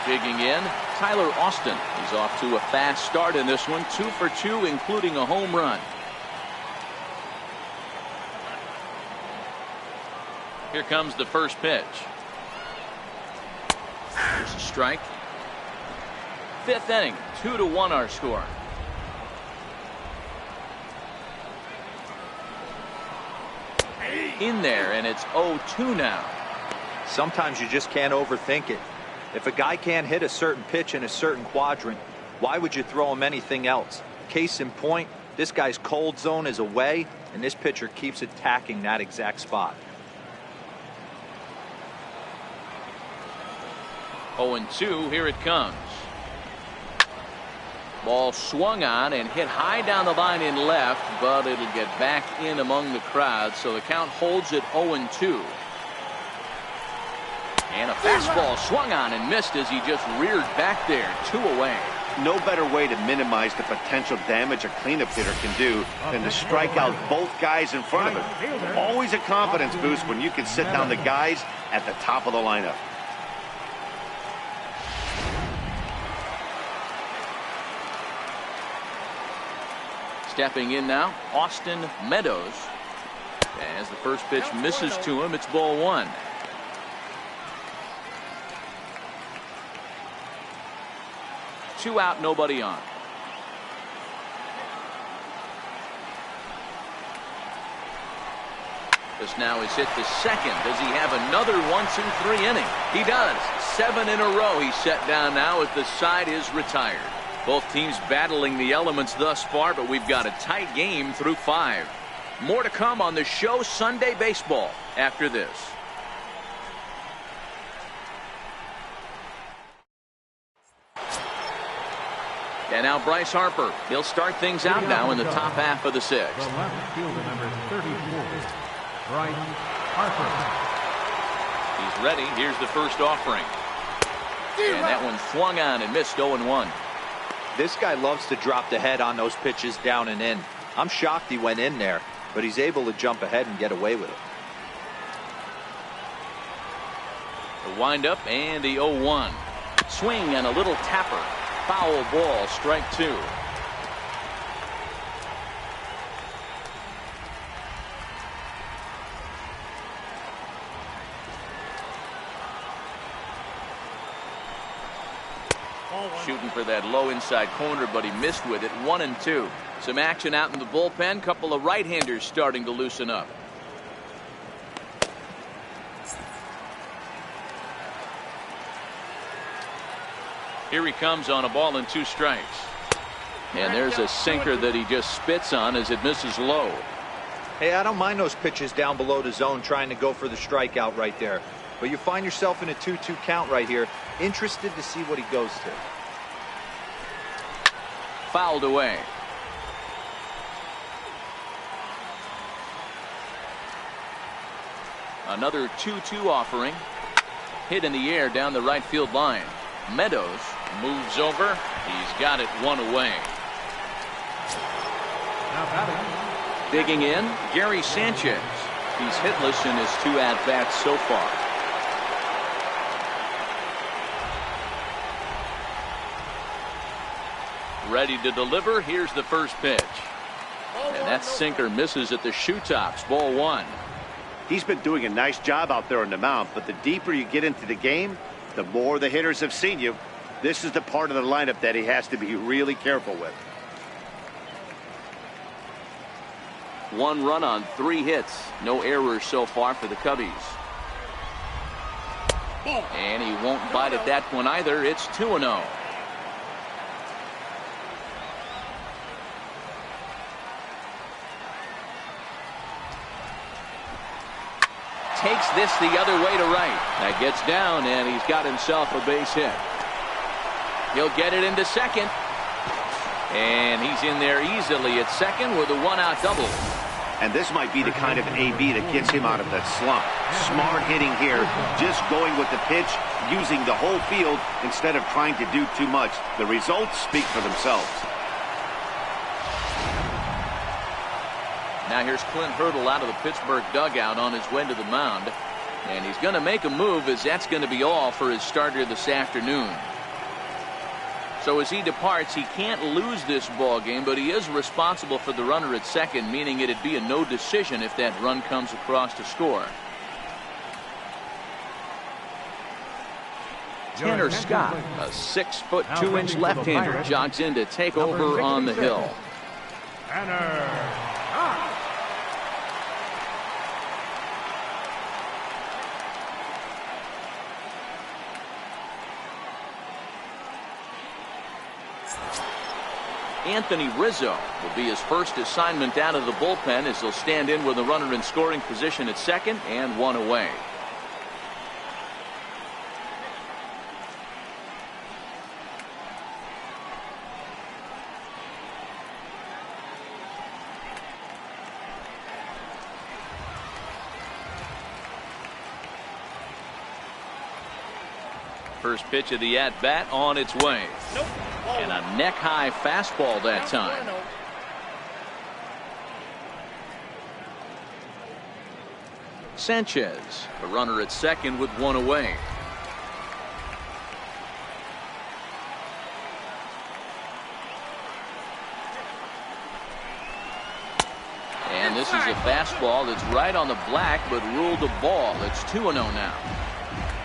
Digging in, Tyler Austin. He's off to a fast start in this one. 2 for 2, including a home run. Here comes the first pitch. There's a strike. 5th inning, 2-1 our score. In there, and it's 0-2 now. Sometimes you just can't overthink it. If a guy can't hit a certain pitch in a certain quadrant, why would you throw him anything else? Case in point, this guy's cold zone is away, and this pitcher keeps attacking that exact spot. 0-2, here it comes. Ball swung on and hit high down the line in left, but it'll get back in among the crowd, so the count holds at 0-2. And a fastball swung on and missed as he just reared back there. 2 away. No better way to minimize the potential damage a cleanup hitter can do than to strike out both guys in front of him. Always a confidence boost when you can sit down the guys at the top of the lineup. Stepping in now, Austin Meadows. As the first pitch misses to him, it's ball 1. Two out, nobody on. This now is hit to second. Does he have another 1-2-3 inning? He does. 7 in a row he's set down now as the side is retired. Both teams battling the elements thus far, but we've got a tight game through 5. More to come on the show Sunday Baseball after this. And now Bryce Harper. He'll start things out now in the top half of the sixth. The left fielder, number 34, Bryce Harper. He's ready. Here's the first offering. And that one swung on and missed 0-1. This guy loves to drop the head on those pitches down and in. I'm shocked he went in there, but he's able to jump ahead and get away with it. The windup and the 0-1. Swing and a little tapper. Foul ball, strike two. Shooting for that low inside corner, but he missed with it. 1-2. Some action out in the bullpen. Couple of right-handers starting to loosen up. Here he comes on a ball and 2 strikes. And there's a sinker that he just spits on as it misses low. Hey, I don't mind those pitches down below the zone trying to go for the strikeout right there. But you find yourself in a 2-2 count right here. Interested to see what he goes to. Fouled away. Another 2-2 offering. Hit in the air down the right field line. Meadows moves over. He's got it 1 away. Now batting. Digging in, Gary Sanchez. He's hitless in his 2 at-bats so far. Ready to deliver. Here's the first pitch. And that sinker misses at the shoe tops. Ball 1. He's been doing a nice job out there on the mound, but the deeper you get into the game, the more the hitters have seen you. This is the part of the lineup that he has to be really careful with. 1 run on 3 hits. No errors so far for the Cubbies. And he won't bite at that one either. It's 2-0. Takes this the other way to right. That gets down, and he's got himself a base hit. He'll get it into second. And he's in there easily at second with a 1-out double. And this might be the kind of AB that gets him out of that slump. Smart hitting here, just going with the pitch, using the whole field instead of trying to do too much. The results speak for themselves. Now here's Clint Hurdle out of the Pittsburgh dugout on his way to the mound. And he's going to make a move, as that's going to be all for his starter this afternoon. So as he departs, he can't lose this ball game, but he is responsible for the runner at second, meaning it'd be a no decision if that run comes across to score. Tanner Scott, a 6-foot 2-inch left-hander, jogs in to take over on the hill. Tanner Scott. Anthony Rizzo will be his first assignment out of the bullpen, as he'll stand in with a runner in scoring position at second and 1 away. First pitch of the at-bat on its way. Nope. And a neck-high fastball that time. Sanchez, a runner at second with 1 away. And this is a fastball that's right on the black, but ruled a ball. It's 2-0 now.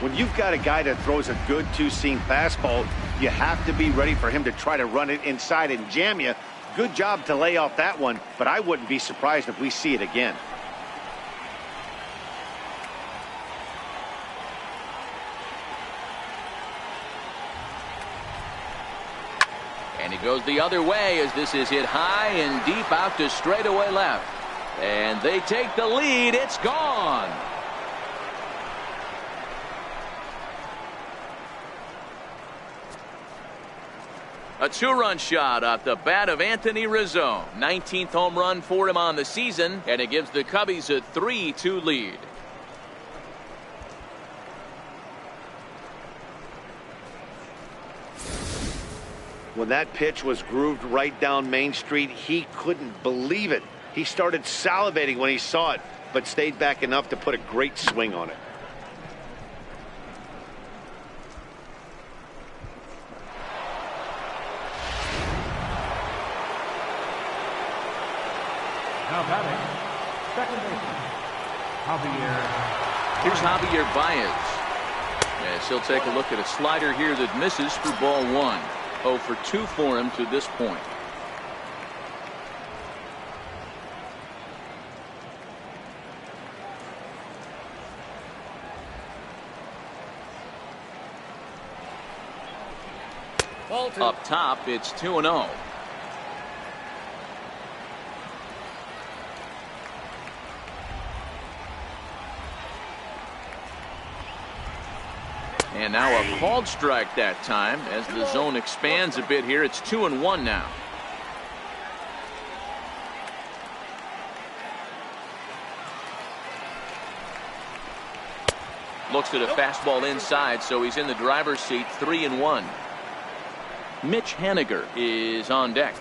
When you've got a guy that throws a good 2-seam fastball, you have to be ready for him to try to run it inside and jam you. Good job to lay off that one, but I wouldn't be surprised if we see it again. And he goes the other way as this is hit high and deep out to straightaway left. And they take the lead. It's gone. A two-run shot off the bat of Anthony Rizzo. 19th home run for him on the season, and it gives the Cubbies a 3-2 lead. When that pitch was grooved right down Main Street, he couldn't believe it. He started salivating when he saw it, but stayed back enough to put a great swing on it. Now batting, second baseman, Javier. Here's Javier Baez. Yes, he'll take a look at a slider here that misses for ball one. 0 for 2 for him to this point. Up top, it's 2-0. And now a called strike that time as the zone expands a bit here. It's 2-1 now. Looks at a fastball inside, so he's in the driver's seat. 3-1. Mitch Haniger is on deck.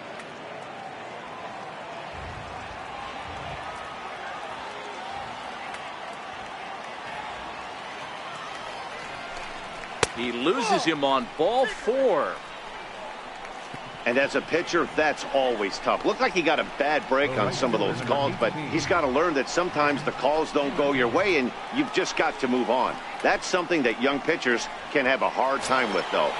He loses him on ball 4. And as a pitcher, that's always tough. Looked like he got a bad break on some of those calls, but he's got to learn that sometimes the calls don't go your way, and you've just got to move on. That's something that young pitchers can have a hard time with, though.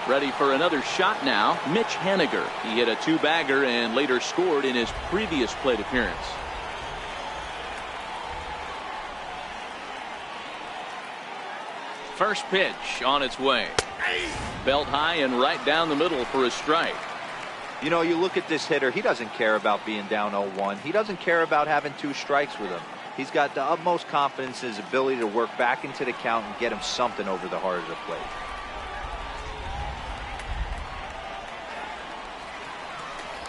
Ready for another shot now, Mitch Haniger. He hit a two-bagger and later scored in his previous plate appearance. First pitch on its way. Belt high and right down the middle for a strike. You know, you look at this hitter, he doesn't care about being down 0-1. He doesn't care about having 2 strikes with him. He's got the utmost confidence in his ability to work back into the count and get him something over the heart of the plate.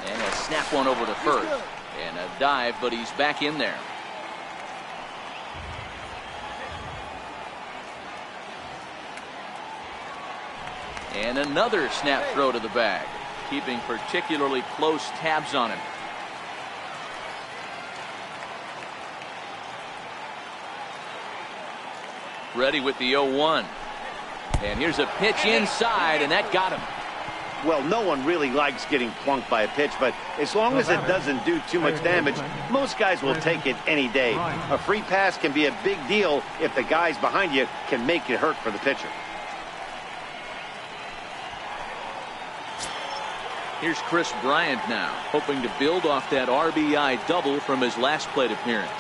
And a snap one over to first. And a dive, but he's back in there. And another snap throw to the bag, keeping particularly close tabs on him. Ready with the 0-1. And here's a pitch inside, and that got him. Well, no one really likes getting plunked by a pitch, but as long as it doesn't do too much damage, most guys will take it any day. A free pass can be a big deal if the guys behind you can make it hurt for the pitcher. Here's Chris Bryant now, hoping to build off that RBI double from his last plate appearance.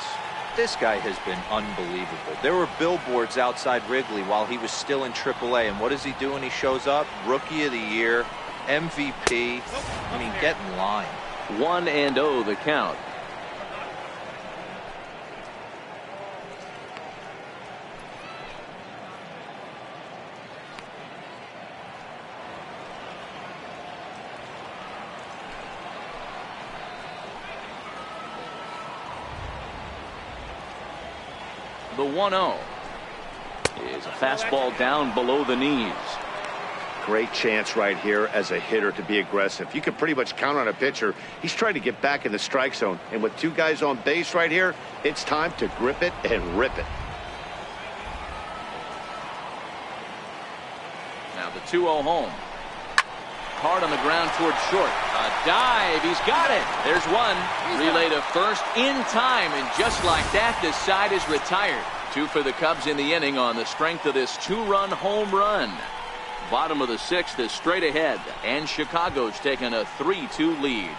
This guy has been unbelievable. There were billboards outside Wrigley while he was still in AAA, and what does he do when he shows up? Rookie of the Year, MVP. I mean, get in line. 1-0 the count. The 1-0 is a fastball down below the knees. Great chance right here as a hitter to be aggressive. You can pretty much count on a pitcher. He's trying to get back in the strike zone. And with 2 guys on base right here, it's time to grip it and rip it. Now the 2-0 home. Hard on the ground towards short. A dive. He's got it. There's one. Relay to first in time. And just like that, the side is retired. 2 for the Cubs in the inning on the strength of this 2-run home run. Bottom of the 6th is straight ahead. And Chicago's taken a 3-2 lead.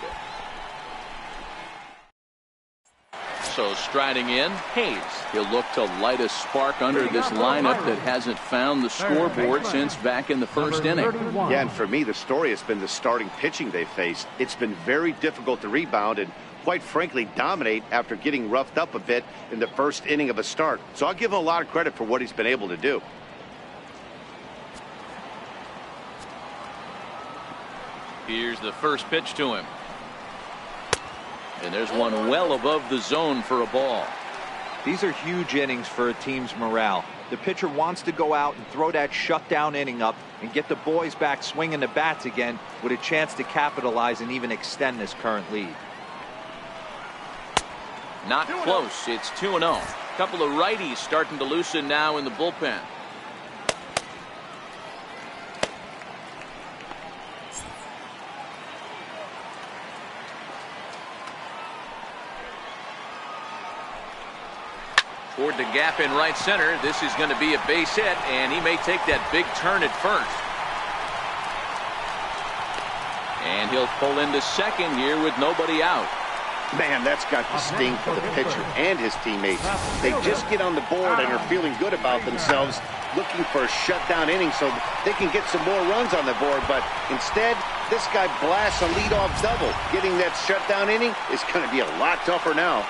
So striding in, Hayes. He'll look to light a spark under this lineup that hasn't found the scoreboard since back in the first inning. Yeah, and for me, the story has been the starting pitching they faced. It's been very difficult to rebound and, quite frankly, dominate after getting roughed up a bit in the first inning of a start. So I'll give him a lot of credit for what he's been able to do. Here's the first pitch to him. And there's one well above the zone for a ball. These are huge innings for a team's morale. The pitcher wants to go out and throw that shutdown inning up and get the boys back swinging the bats again with a chance to capitalize and even extend this current lead. Not close. It's 2-0. Couple of righties starting to loosen now in the bullpen. Toward the gap in right center. This is going to be a base hit, and he may take that big turn at first. And he'll pull into second here with nobody out. Man, that's got to sting for the pitcher and his teammates. They just get on the board and are feeling good about themselves, looking for a shutdown inning so they can get some more runs on the board. But instead, this guy blasts a leadoff double. Getting that shutdown inning is going to be a lot tougher now.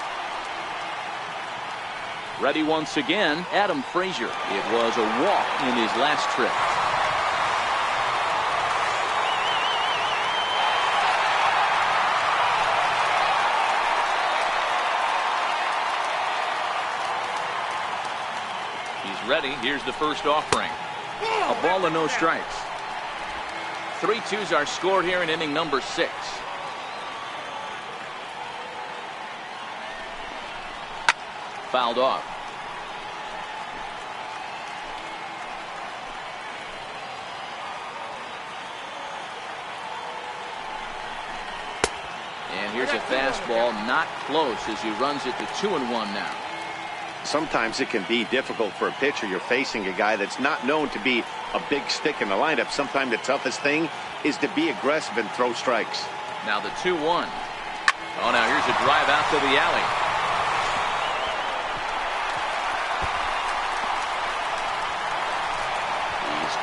Ready once again, Adam Frazier. It was a walk in his last trip. He's ready. Here's the first offering. A ball and no strikes. 3-2s are scored here in inning number 6. Fouled off. And here's a fastball, not close, as he runs it to 2-1 now. Sometimes it can be difficult for a pitcher. You're facing a guy that's not known to be a big stick in the lineup. Sometimes the toughest thing is to be aggressive and throw strikes. Now the 2-1. Oh, now here's a drive out to the alley.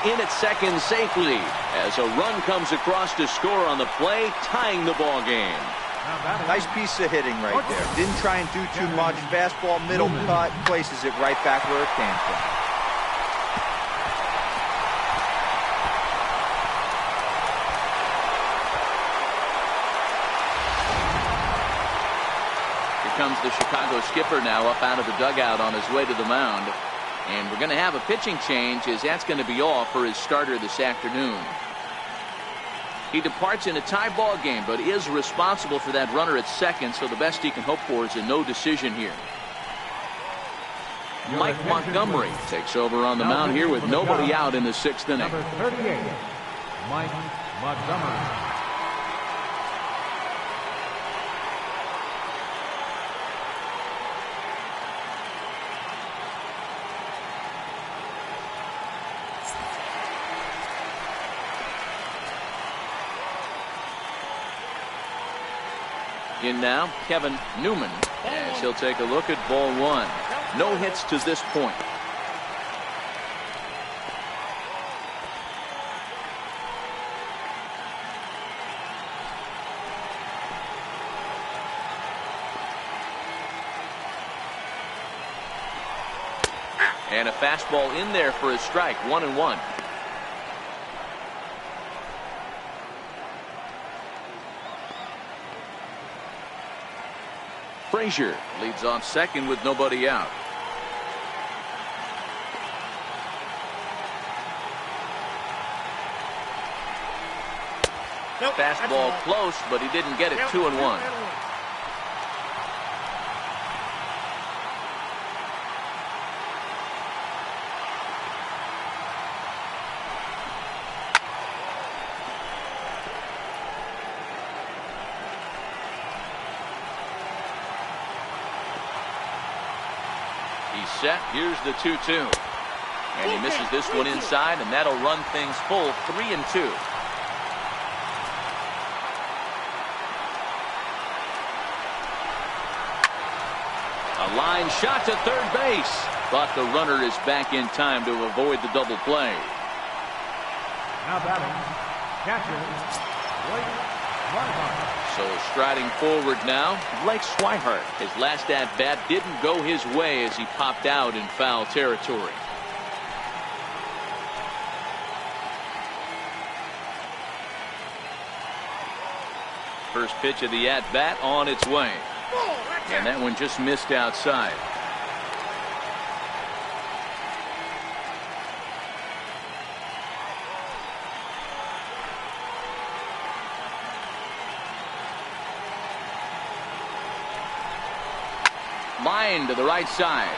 In at second safely as a run comes across to score on the play, tying the ball game. Nice piece of hitting right there. Didn't try and do too much. Fastball, middle cut, places it right back where it came from. Here comes the Chicago skipper now up out of the dugout on his way to the mound. And we're going to have a pitching change, as that's going to be all for his starter this afternoon. He departs in a tie ball game, but is responsible for that runner at second, so the best he can hope for is a no decision here. Mike Montgomery takes over on the mound here with nobody out in the 6th inning. Number 38, Mike Montgomery. In now, Kevin Newman, as he'll take a look at ball 1. No hits to this point. And a fastball in there for a strike, 1-1. Frazier leads off second with nobody out. Nope, fastball close, but he didn't get it. 2-1. Set. Here's the 2-2. And he misses this one inside, and that'll run things full 3-2. A line shot to third base, but the runner is back in time to avoid the double play. Now batting, catcher, Blake Swihart. So striding forward now, Blake Swihart. His last at-bat didn't go his way as he popped out in foul territory. First pitch of the at-bat on its way. And that one just missed outside. Line to the right side.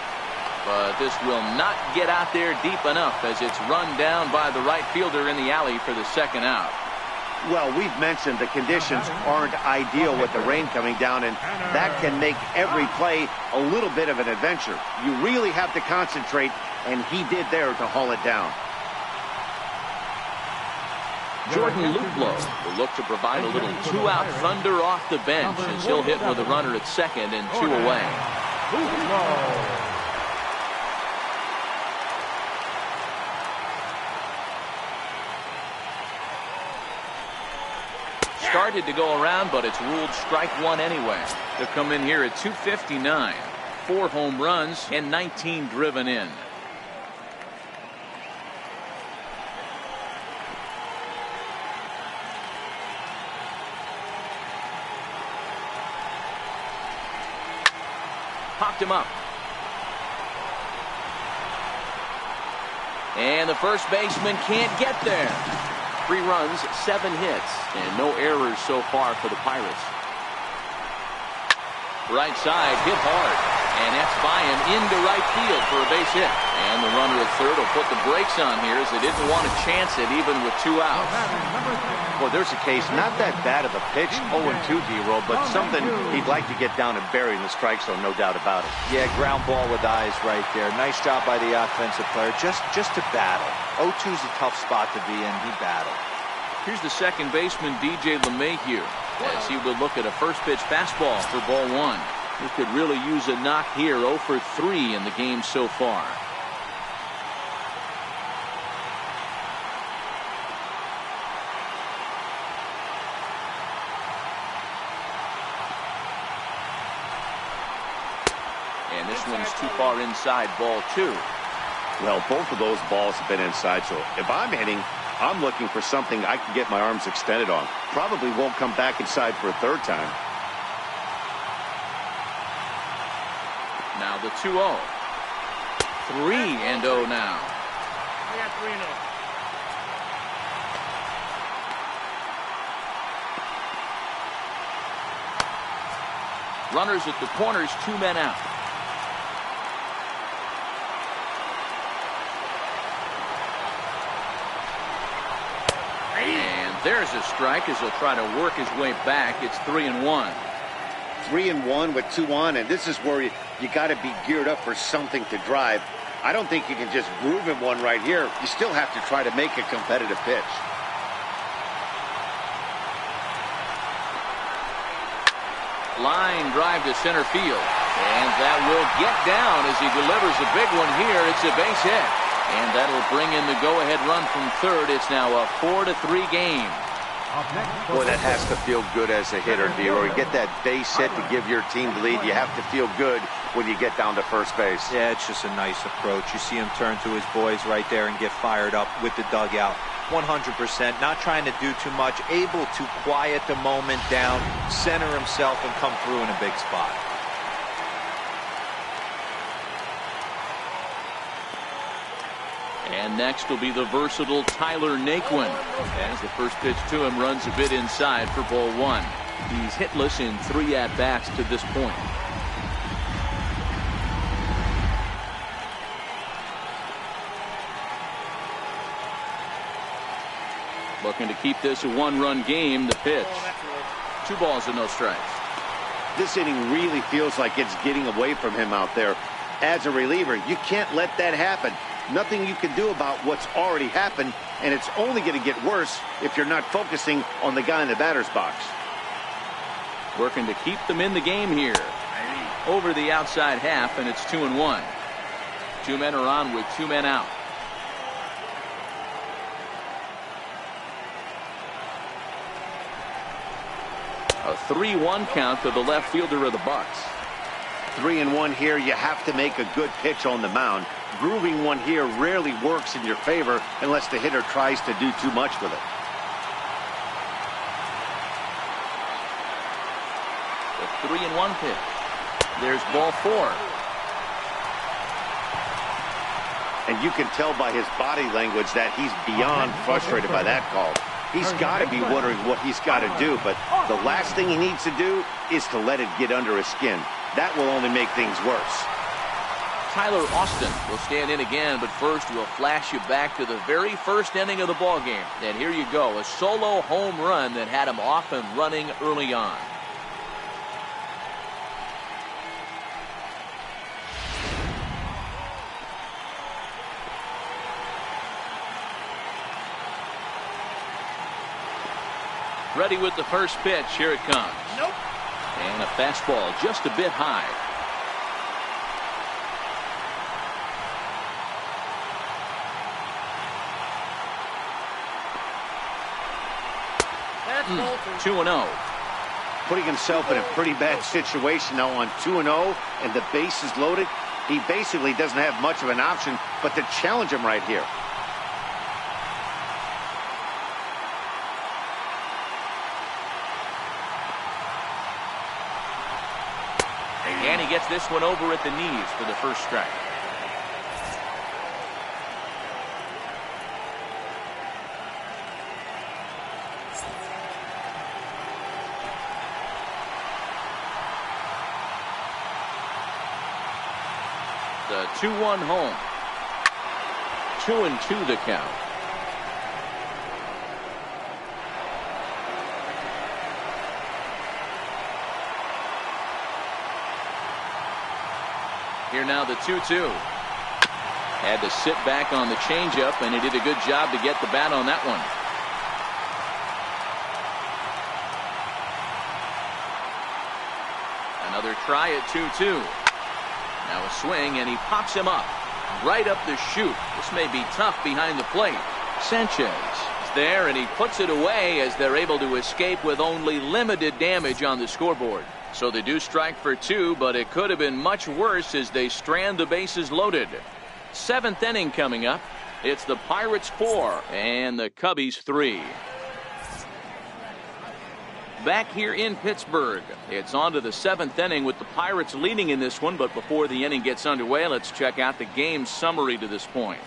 But this will not get out there deep enough as it's run down by the right fielder in the alley for the second out. Well, we've mentioned the conditions aren't ideal with the rain coming down, and that can make every play a little bit of an adventure. You really have to concentrate, and he did there to haul it down. Jordan Luplow will look to provide a little two-out thunder off the bench as he'll hit with a runner at second and 2 away. Started to go around, but it's ruled strike one anyway. They'll come in here at 259. 4 home runs and 19 driven in. Popped him up. And the first baseman can't get there. 3 runs, 7 hits, and no errors so far for the Pirates. Right side, hit hard, and that's by him into right field for a base hit. And the runner at third will put the brakes on here as they didn't want to chance it even with 2 outs. Well, there's a case, not that bad of a pitch, 0-2 D-roll, but something he'd like to get down and bury in the strike zone, no doubt about it. Yeah, ground ball with eyes right there. Nice job by the offensive player, just to battle. 0-2's a tough spot to be in. He battled. Here's the second baseman, DJ LeMahieu, as he would look at a first pitch fastball for ball 1. He could really use a knock here. 0 for 3 in the game so far. And this one's too far inside, ball 2. Well, both of those balls have been inside, so if I'm hitting, I'm looking for something I can get my arms extended on. Probably won't come back inside for a third time. Now the 2-0. 3-0 now. We got 3-0. Runners at the corners, 2 men out. And there's a strike as he'll try to work his way back. It's 3-1. 3-1 with 2 on, and this is where you got to be geared up for something to drive. I don't think you can just groove him one right here. You still have to try to make a competitive pitch. Line drive to center field. And that will get down as he delivers a big one here. It's a base hit. And that'll bring in the go-ahead run from third. It's now a 4-3 game. Boy, that has to feel good as a hitter, D-Roy. You get that base hit to give your team the lead. You have to feel good when you get down to first base. Yeah, it's just a nice approach. You see him turn to his boys right there and get fired up with the dugout. 100%, not trying to do too much, able to quiet the moment down, center himself, and come through in a big spot. And next will be the versatile Tyler Naquin, as the first pitch to him runs a bit inside for ball 1. He's hitless in 3 at-bats to this point. Looking to keep this a 1-run game. The pitch. 2 balls and no strikes. This inning really feels like it's getting away from him out there. As a reliever, you can't let that happen. Nothing you can do about what's already happened, and it's only going to get worse if you're not focusing on the guy in the batter's box. Working to keep them in the game here. Over the outside half, and it's 2-1. 2 men are on with 2 men out. A 3-1 count to the left fielder of the Bucks. 3-1 here. You have to make a good pitch on the mound. Grooving one here rarely works in your favor unless the hitter tries to do too much with it. 0-1 pitch. There's ball 4. And you can tell by his body language that he's beyond frustrated by that call. He's got to be wondering what he's got to do, but the last thing he needs to do is to let it get under his skin. That will only make things worse. Tyler Austin will stand in again, but first we'll flash you back to the very first inning of the ball game. And here you go, a solo home run that had him off and running early on. Ready with the first pitch. Here it comes. Nope. And a fastball just a bit high. That's 2-0. Putting himself in a pretty bad situation now on 2-0, and the base is loaded. He basically doesn't have much of an option but to challenge him right here. And he gets this one over at the knees for the first strike. The 2-1 home. 2-2 the count. Here now the 2-2. Had to sit back on the changeup, and he did a good job to get the bat on that one. Another try at 2-2. Now a swing, and he pops him up. Right up the chute. This may be tough behind the plate. Sanchez is there, and he puts it away as they're able to escape with only limited damage on the scoreboard. So they do strike for 2, but it could have been much worse as they strand the bases loaded. 7th inning coming up. It's the Pirates 4 and the Cubbies 3. Back here in Pittsburgh, it's on to the 7th inning with the Pirates leading in this one. But before the inning gets underway, let's check out the game summary to this point.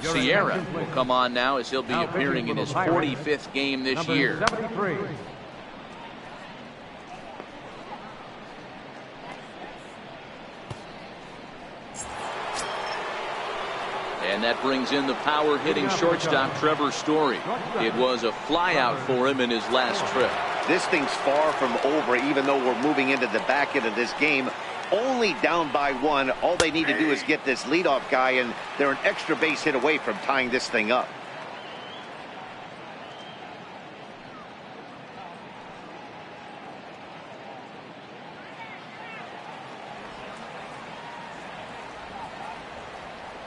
Sierra will come on now as he'll be appearing in his 45th game this year. 73. And that brings in the power hitting shortstop Trevor Story. It was a flyout for him in his last trip. This thing's far from over, even though we're moving into the back end of this game. Only down by 1. All they need to do is get this leadoff guy, and they're an extra base hit away from tying this thing up.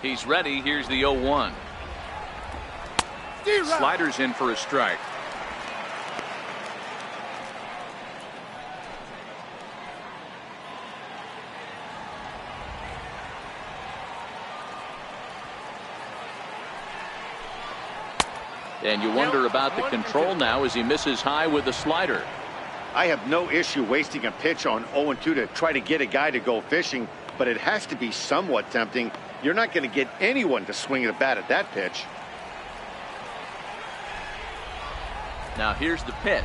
He's ready. Here's the 0-1. Sliders in for a strike. And you wonder about the control now as he misses high with the slider. I have no issue wasting a pitch on 0-2 to try to get a guy to go fishing, but it has to be somewhat tempting. You're not going to get anyone to swing a bat at that pitch. Now here's the pitch.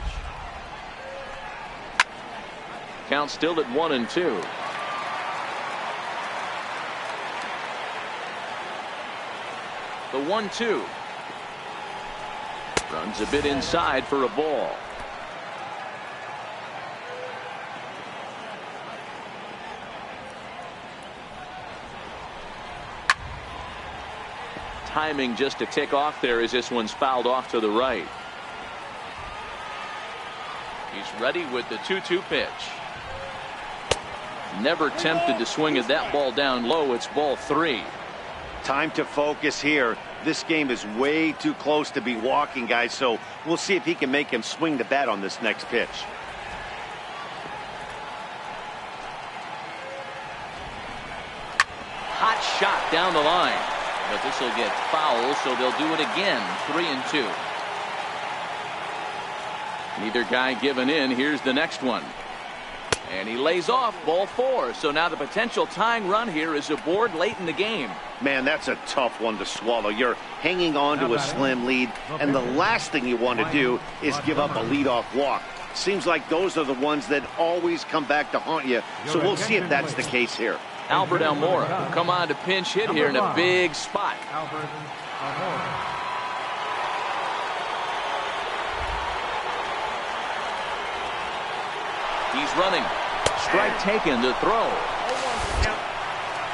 Count still at 1-2. The 1-2. Runs a bit inside for a ball. Timing just a tick off there as this one's fouled off to the right. He's ready with the 2-2 pitch. Never tempted to swing at that ball down low. It's ball 3. Time to focus here. This game is way too close to be walking, guys, so we'll see if he can make him swing the bat on this next pitch. Hot shot down the line. But this will get foul, so they'll do it again. 3-2. Neither guy giving in. Here's the next one. And he lays off ball 4. So now the potential tying run here is aboard late in the game. Man, that's a tough one to swallow. You're hanging on to a slim lead, and the last thing you want to do is give up a leadoff walk. Seems like those are the ones that always come back to haunt you. So we'll see if that's the case here. Albert Almora will come on to pinch hit here in a big spot. Albert Almora. He's running. Strike taken to throw.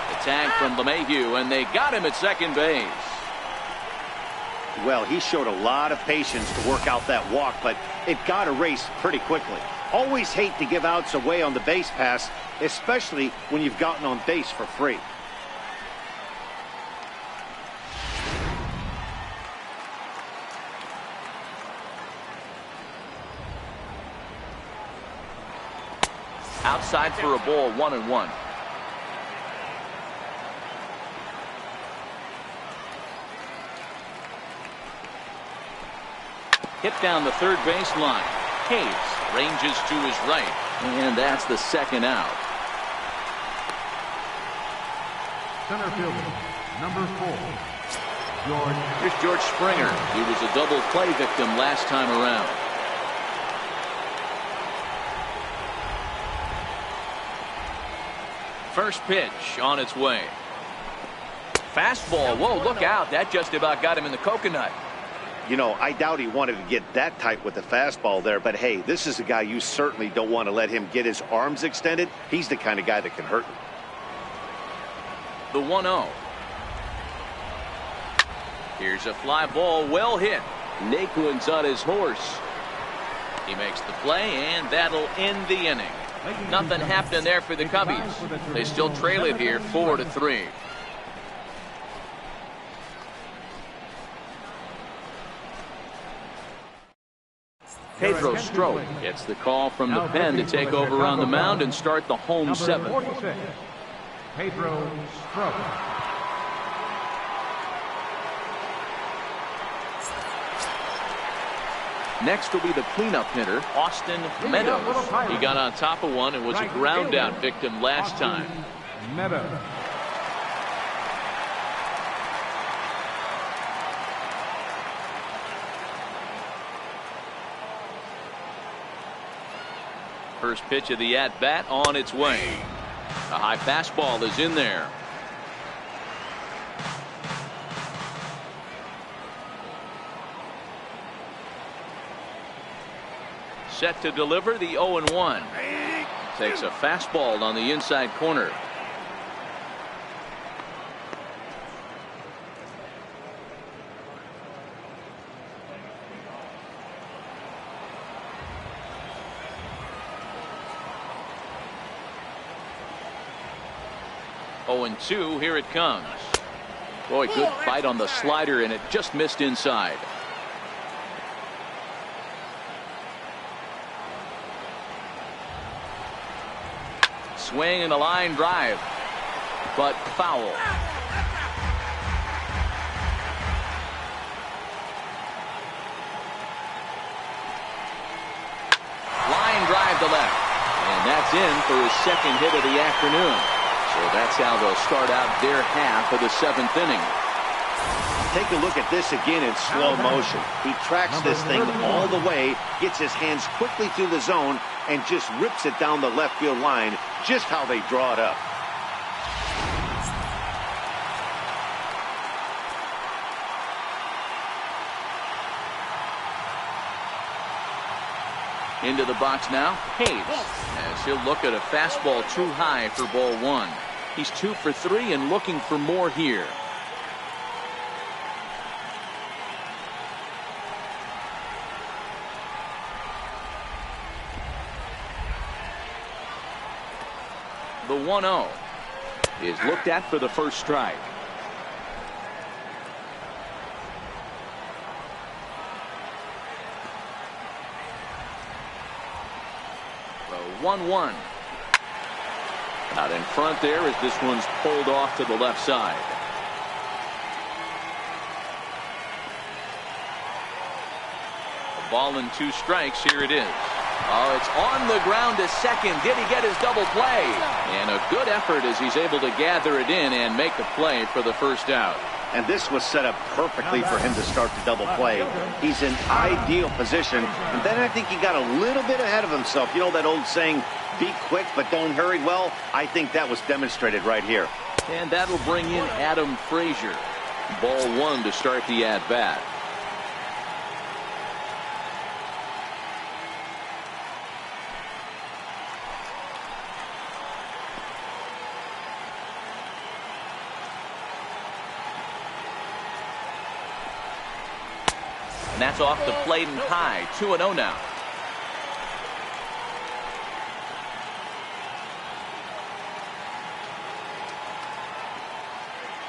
The tag from LeMahieu, and they got him at second base. Well, he showed a lot of patience to work out that walk, but it got erased pretty quickly. Always hate to give outs away on the base pass, especially when you've gotten on base for free. Outside for a ball, 1-1. Hit down the third baseline. Hayes ranges to his right, and that's the second out. Center fielder, number 4, George. Here's George Springer. He was a double play victim last time around. First pitch on its way. Fastball. Whoa, look out. That just about got him in the coconut. You know, I doubt he wanted to get that tight with the fastball there, but hey, this is a guy you certainly don't want to let him get his arms extended. He's the kind of guy that can hurt you. The 1-0. Here's a fly ball, well hit. Naquin's on his horse. He makes the play, and that'll end the inning. Nothing happening there for the Cubbies. They still trail it here 4-3. Pedro Strop gets the call from the pen to take over on the mound and start the home seventh. 46, Pedro Strop. Next will be the cleanup hitter, Austin Meadows. He got on top of one and was a ground out victim last time. Meadows. First pitch of the at-bat on its way. A high fastball is in there. Set to deliver the 0-1. Takes a fastball on the inside corner. And 2, here it comes. Boy, good fight on the slider, and it just missed inside. Swing and a line drive, but foul. Line drive to left, and that's in for his second hit of the afternoon. So that's how they'll start out their half of the 7th inning. Take a look at this again in slow motion. He tracks this thing all the way, gets his hands quickly through the zone, and just rips it down the left field line, just how they draw it up. Into the box now, Hayes, as he'll look at a fastball too high for ball 1. He's 2 for 3 and looking for more here. The 1-0 is looked at for the first strike. The 1-1. Out in front there as this one's pulled off to the left side. Ball and 2 strikes. Here it is. Oh, it's on the ground to second. Did he get his double play? And a good effort as he's able to gather it in and make the play for the first out. And this was set up perfectly for him to start the double play. He's in ideal position. And then I think he got a little bit ahead of himself. You know that old saying, be quick but don't hurry? Well, I think that was demonstrated right here. And that'll bring in Adam Frazier. Ball 1 to start the at-bat. And that's off the plate and high. 2-0 now.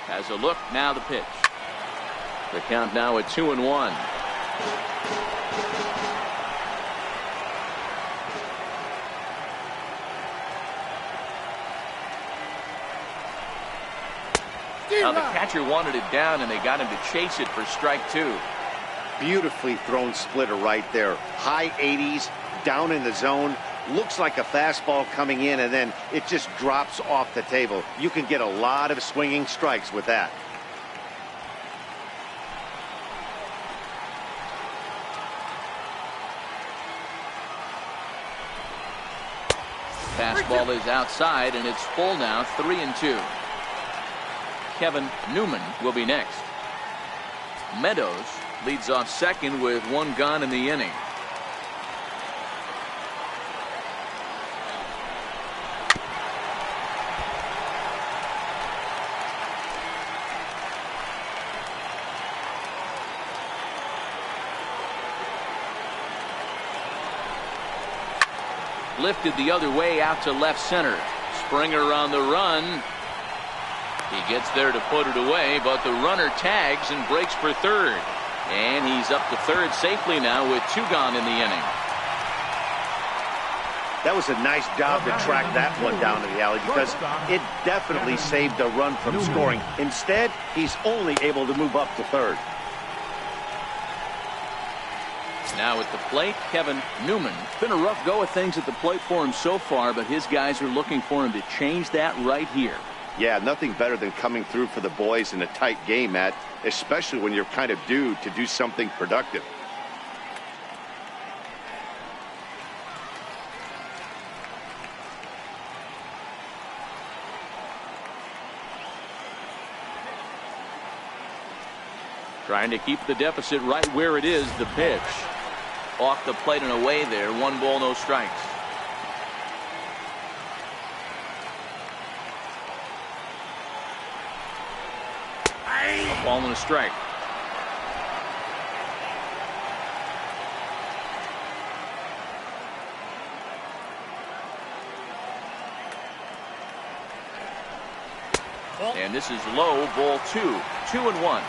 Has a look. Now the pitch. The count now at 2-1. Now the catcher wanted it down, and they got him to chase it for strike 2. Beautifully thrown splitter right there. High 80s, down in the zone. Looks like a fastball coming in, and then it just drops off the table. You can get a lot of swinging strikes with that. Fastball is outside, and it's full now. 3-2. Kevin Newman will be next. Meadows leads off second with 1 gone in the inning. Lifted the other way out to left center. Springer on the run. He gets there to put it away, but the runner tags and breaks for third. And he's up to third safely now with 2 gone in the inning. That was a nice job to track that one down to the alley, because it definitely saved the run from scoring. Instead, he's only able to move up to third. Now at the plate, Kevin Newman. Been a rough go of things at the plate for him so far, but his guys are looking for him to change that right here. Yeah, nothing better than coming through for the boys in a tight game, Matt, especially when you're kind of due to do something productive. Trying to keep the deficit right where it is. The pitch. Off the plate and away there. 1 ball, no strikes. A ball and a strike. And this is low. Ball 2. 2-1.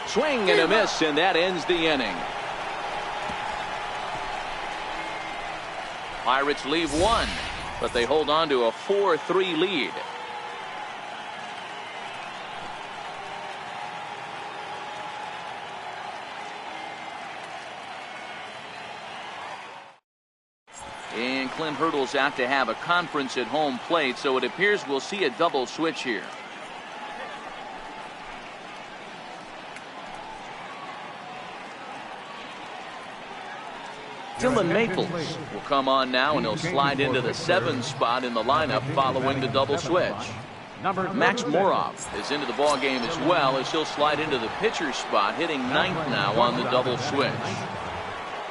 Swing and a miss, and that ends the inning. Pirates leave 1, but they hold on to a 4-3 lead. And Clint Hurdle's out to have a conference at home plate, so it appears we'll see a double switch here. Dylan Maples will come on now, and he'll slide into the 7th spot in the lineup following the double switch. Max Moroff is into the ballgame as well, as he'll slide into the pitcher spot, hitting 9th now on the double switch.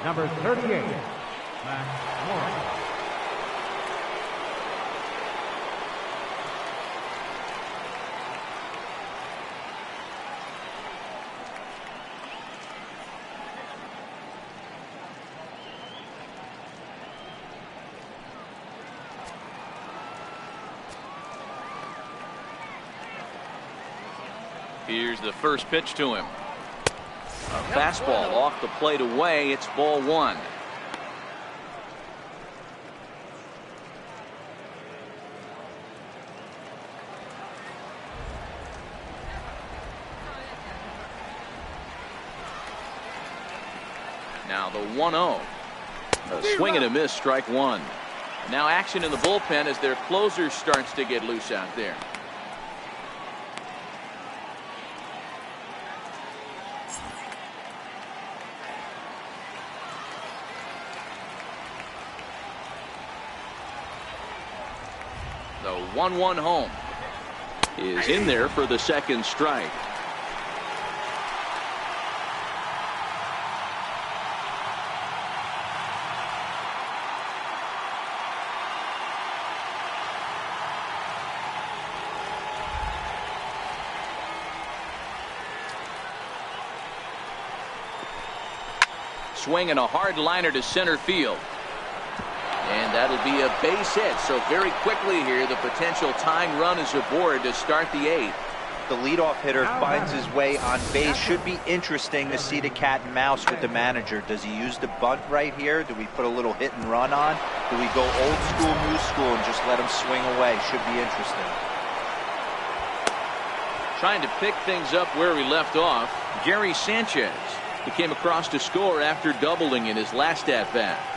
Number 38, Max Moroff. Here's the first pitch to him. A fastball off the plate away. It's ball one. Now the 1-0. A swing and a miss, strike one. Now action in the bullpen as their closer starts to get loose out there. The 1-1 home is in there for the second strike. Swing and a hard liner to center field. And that'll be a base hit. So very quickly here, the potential tying run is aboard to start the eighth. The leadoff hitter finds his way on base. Should be interesting to see the cat and mouse with the manager. Does he use the bunt right here? Do we put a little hit and run on? Do we go old school, new school, and just let him swing away? Should be interesting. Trying to pick things up where he left off, Gary Sanchez. He came across to score after doubling in his last at-bat.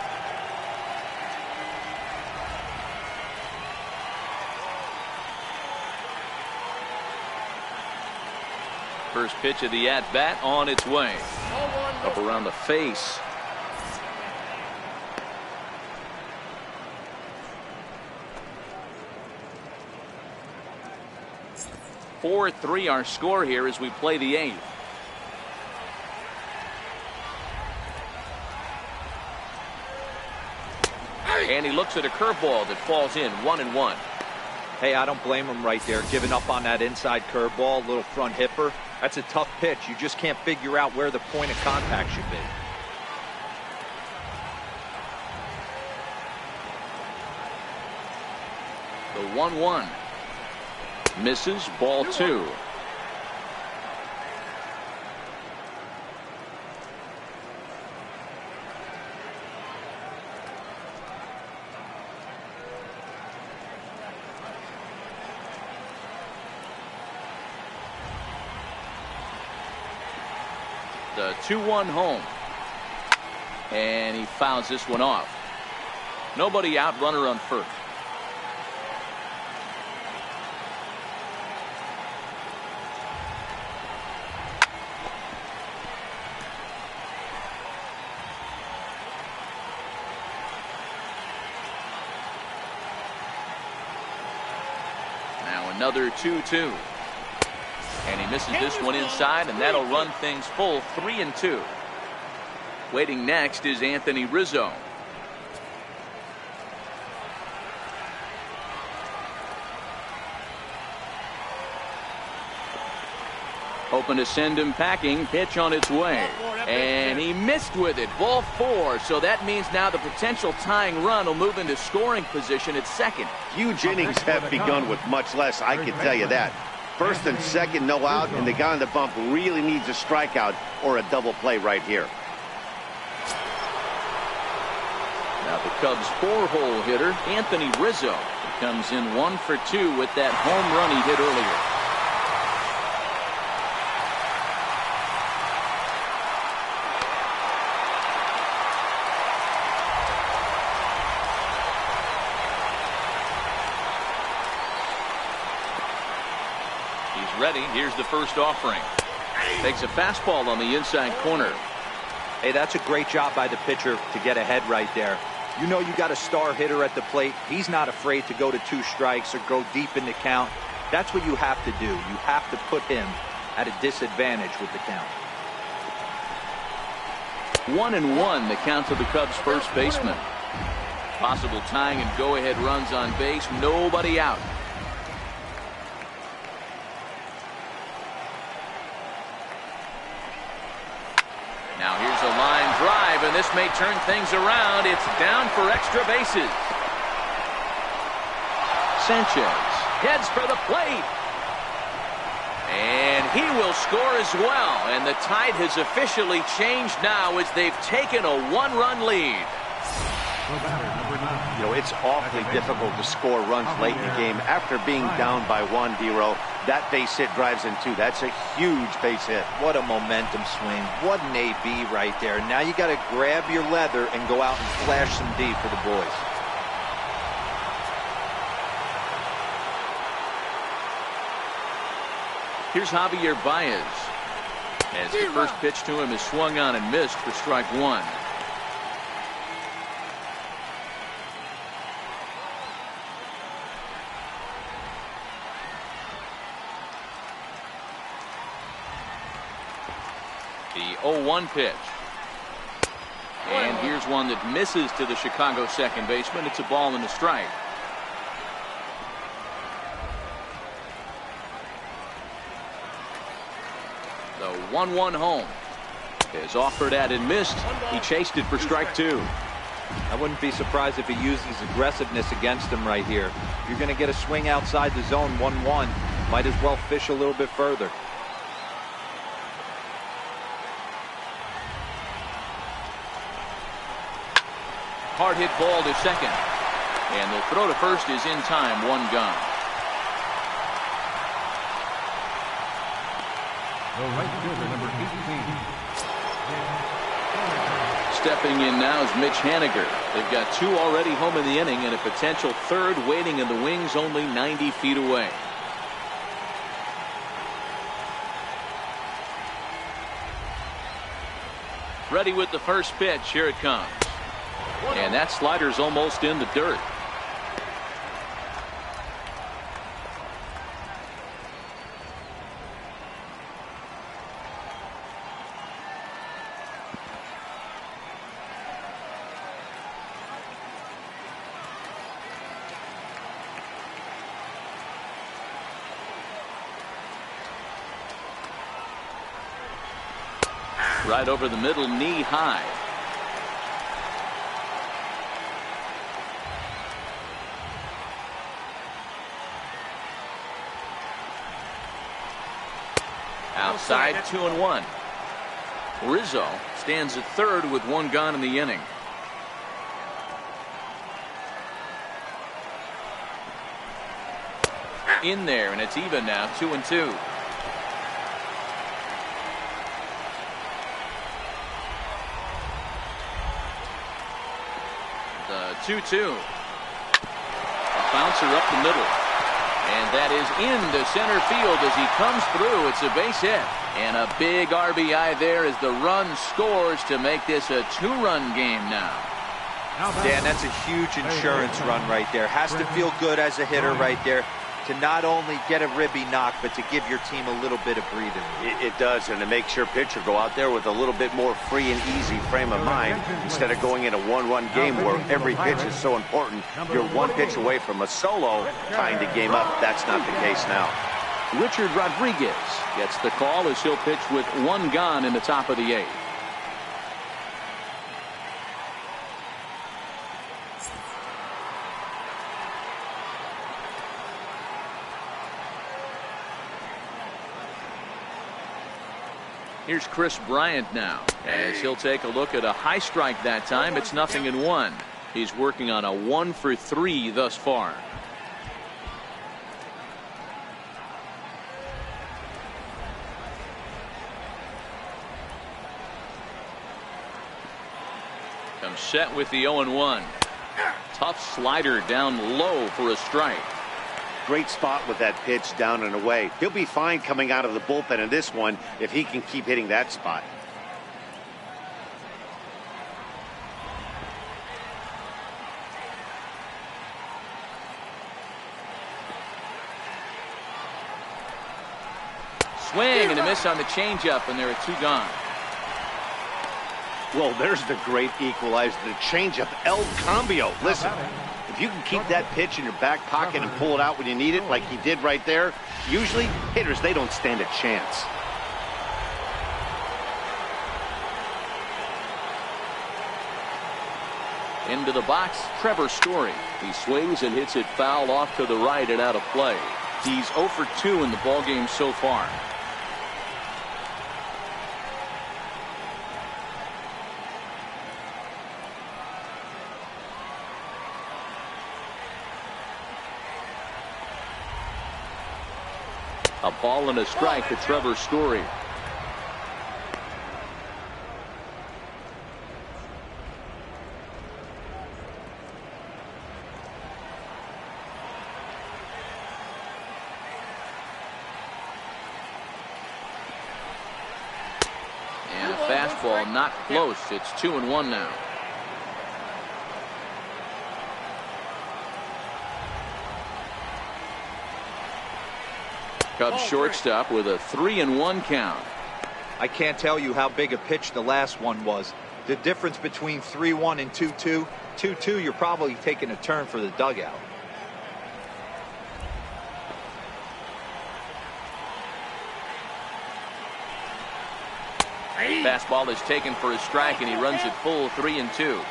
First pitch of the at-bat on its way. Up around the face. (4-3) our score here as we play the eighth. And he looks at a curveball that falls in 1-1. Hey, I don't blame him right there, giving up on that inside curveball, little front hipper. That's a tough pitch. You just can't figure out where the point of contact should be. The 1-1 misses, ball two. The 2-1 home. And he fouls this one off. Nobody out, runner on first. Now another 2-2. And he misses this one inside, and that'll run things full 3-2. Waiting next is Anthony Rizzo. Hoping to send him packing. Pitch on its way. And he missed with it. Ball four. So that means now the potential tying run will move into scoring position at second. Huge innings have begun with much less, I can tell you that. First and second, no out, and the guy on the bump really needs a strikeout or a double play right here. Now the Cubs' four-hole hitter, Anthony Rizzo, comes in 1 for 2 with that home run he hit earlier. Ready. Here's the first offering. Takes a fastball on the inside corner. Hey, that's a great job by the pitcher to get ahead right there. You know you got a star hitter at the plate. He's not afraid to go to 2 strikes or go deep in the count. That's what you have to do. You have to put him at a disadvantage with the count. 1-1 the count to the Cubs' first baseman. Possible tying and go-ahead runs on base. Nobody out. Now here's a line drive, and this may turn things around. It's down for extra bases. Sanchez heads for the plate. And He will score as well, and the tide has officially changed now as they've taken a one-run lead. The batter, number 9. You know, it's awfully difficult to score runs late in the game. After being down by 1, D-Row, that base hit drives in 2. That's a huge base hit. What a momentum swing. What an AB right there. Now you got to grab your leather and go out and flash some D for the boys. Here's Javier Baez. As the first pitch to him is swung on and missed for strike 1. The 0-1 pitch. And here's one that misses to the Chicago second baseman. It's a ball and a strike. The 1-1 home is offered at and missed. He chased it for strike 2. I wouldn't be surprised if he used his aggressiveness against him right here. You're going to get a swing outside the zone 1-1. Might as well fish a little bit further. Hard hit ball to second. And the throw to first is in time. 1 gone. The right fielder, number 18. Stepping in now is Mitch Haniger. They've got 2 already home in the inning and a potential 3rd waiting in the wings only 90 feet away. Ready with the first pitch. Here it comes. And that slider's almost in the dirt. Right over the middle, knee high. Outside, 2-1. Rizzo stands at 3rd with 1 gone in the inning. In there, and it's even now, 2-2. The 2-2. A bouncer up the middle. And that is into center field as he comes through. It's a base hit. And a big RBI there as the run scores to make this a 2-run game now. Dan, that's a huge insurance run right there. Has to feel good as a hitter right there to not only get a ribby knock, but to give your team a little bit of breathing. It does, and it makes your pitcher go out there with a little bit more free and easy frame of mind instead of going in a 1-run game where every pitch is so important. You're 1 pitch away from a solo tying the game up. That's not the case now. Richard Rodriguez gets the call as he'll pitch with 1 gone in the top of the 8th. Here's Chris Bryant now as he'll take a look at a high strike that time. It's 0-1. He's working on a 1 for 3 thus far. Comes set with the 0-1. Tough slider down low for a strike. Great spot with that pitch down and away. He'll be fine coming out of the bullpen in this one if he can keep hitting that spot. Swing and a miss on the changeup, and there are 2 gone. Well, there's the great equalizer, the changeup, El Cambio. Listen, if you can keep that pitch in your back pocket and pull it out when you need it, like he did right there, usually hitters, they don't stand a chance. Into the box, Trevor Story. He swings and hits it foul off to the right and out of play. He's 0 for 2 in the ballgame so far. A ball and a strike to Trevor Story. And a fastball not close. It's 2-1 now. Cubs shortstop with a 3-1 count. I can't tell you how big a pitch the last one was. The difference between 3-1 and 2-2. 2-2, you're probably taking a turn for the dugout. Fastball is taken for a strike, and he runs it full 3-2.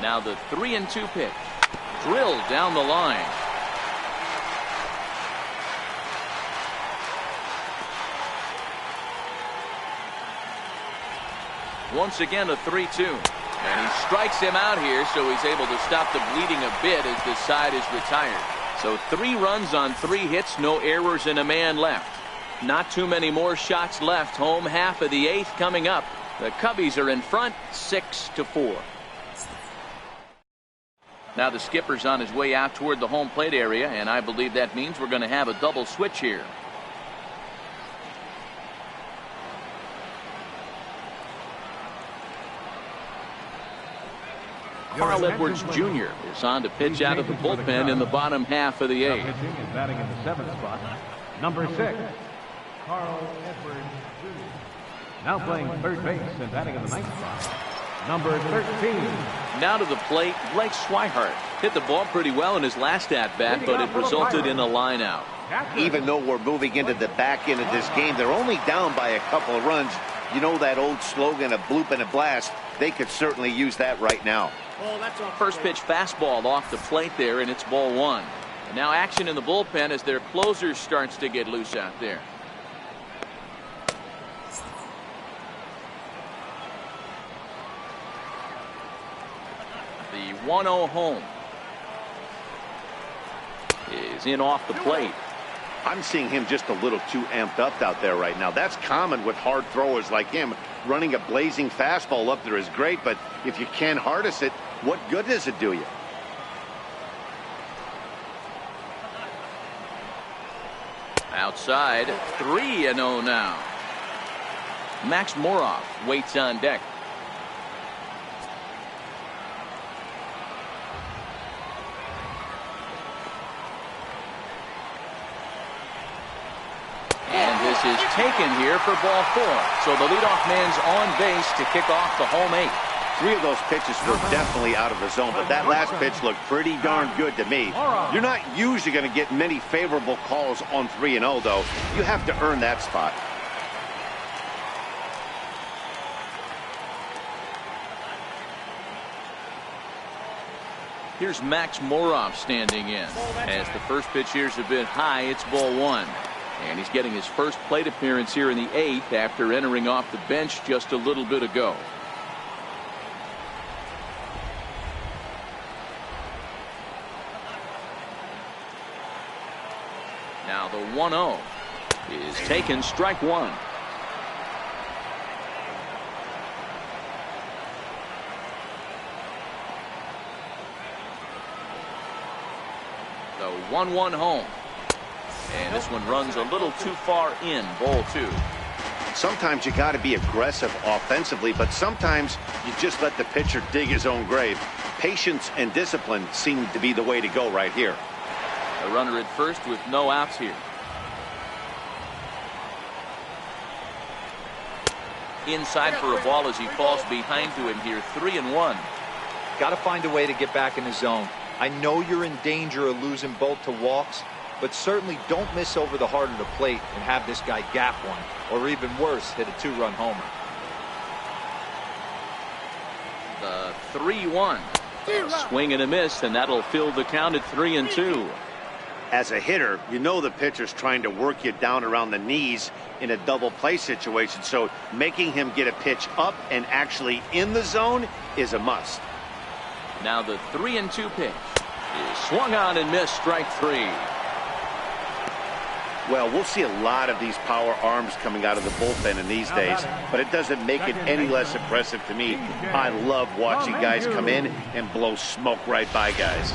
Now the 3-2 pitch. Drilled down the line. Once again a 3-2. And he strikes him out here, so he's able to stop the bleeding a bit as this side is retired. So 3 runs on 3 hits, no errors, and a man left. Not too many more shots left. Home half of the 8th coming up. The Cubbies are in front 6-4. Now the skipper's on his way out toward the home plate area, and I believe that means we're going to have a double switch here. Carl Edwards Jr. is on to pitch out of the bullpen in the bottom half of the 8th. Pitching and batting in the 7th spot, number 6, Carl Edwards Jr. Now playing third base and batting in the 9th spot, number 13. Now to the plate, Blake Swihart hit the ball pretty well in his last at-bat, but it resulted in a line out. Even though we're moving into the back end of this game, they're only down by a couple of runs. You know that old slogan, a bloop and a blast. They could certainly use that right now. First pitch fastball off the plate there, and it's ball 1. And now action in the bullpen as their closer starts to get loose out there. The 1-0 home is in off the plate. I'm seeing him just a little too amped up out there right now. That's common with hard throwers like him. Running a blazing fastball up there is great, but if you can't harness it, what good does it do you? Outside, 3-0 now. Max Moroff waits on deck. And this is taken here for ball 4. So the leadoff man's on base to kick off the home 8. 3 of those pitches were definitely out of the zone, but that last pitch looked pretty darn good to me. You're not usually going to get many favorable calls on 3-0, though. You have to earn that spot. Here's Max Moroff standing in. As the first pitch here's a bit high, it's ball 1. And he's getting his first plate appearance here in the 8th after entering off the bench just a little bit ago. Now the 1-0 is taken, strike 1. The 1-1 home. And this one runs a little too far in, ball 2. Sometimes you got to be aggressive offensively, but sometimes you just let the pitcher dig his own grave. Patience and discipline seem to be the way to go right here. A runner at first with no outs here. Inside for a ball as he falls behind to him here. 3-1. Got to find a way to get back in the zone. I know you're in danger of losing both to walks, but certainly don't miss over the heart of the plate and have this guy gap one, or even worse, hit a 2-run homer. The 3-1. Swing and a miss, and that'll fill the count at 3-2. As a hitter, you know the pitcher's trying to work you down around the knees in a double play situation, so making him get a pitch up and actually in the zone is a must. Now the 3-2 pitch is swung on and missed, strike 3. Well, we'll see a lot of these power arms coming out of the bullpen in these days, but it doesn't make it any less impressive to me. I love watching guys come in and blow smoke right by guys.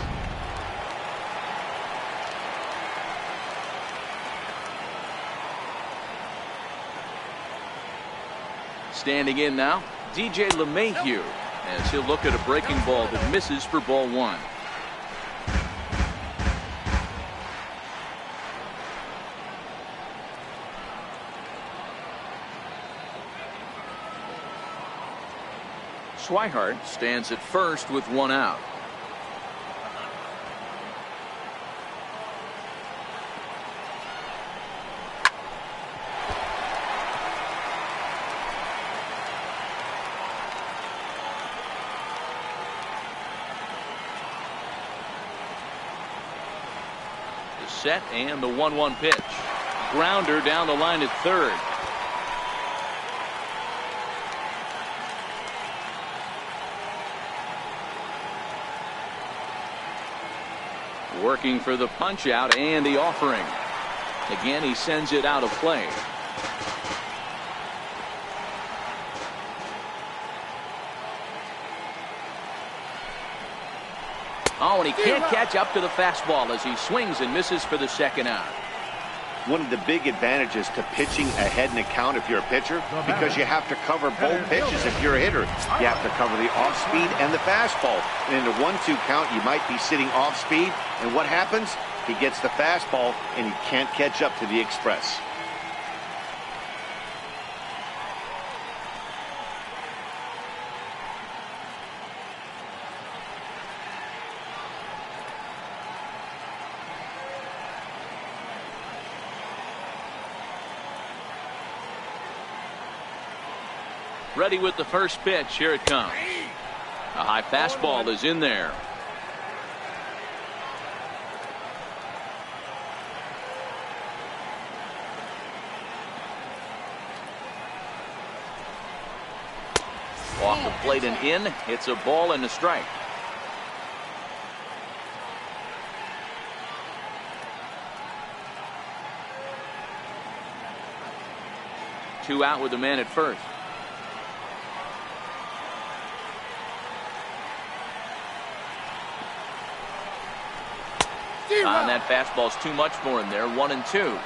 Standing in now, DJ LeMahieu, as he'll look at a breaking ball that misses for ball 1. Swihart stands at first with 1 out. The set and the 1-1 pitch. Grounder down the line at third. Working for the punch out and the offering. Again, he sends it out of play. Oh, and he can't catch up to the fastball as he swings and misses for the 2nd out. One of the big advantages to pitching ahead in a count if you're a pitcher, because you have to cover both pitches if you're a hitter. You have to cover the off-speed and the fastball. And in a 1-2 count, you might be sitting off-speed, and what happens? He gets the fastball, and he can't catch up to the express. Ready with the first pitch. Here it comes. A high fastball is in there. Off the plate and in. It's a ball and a strike. Two out with the man at first. And that fastball's too much for him there. 1-2.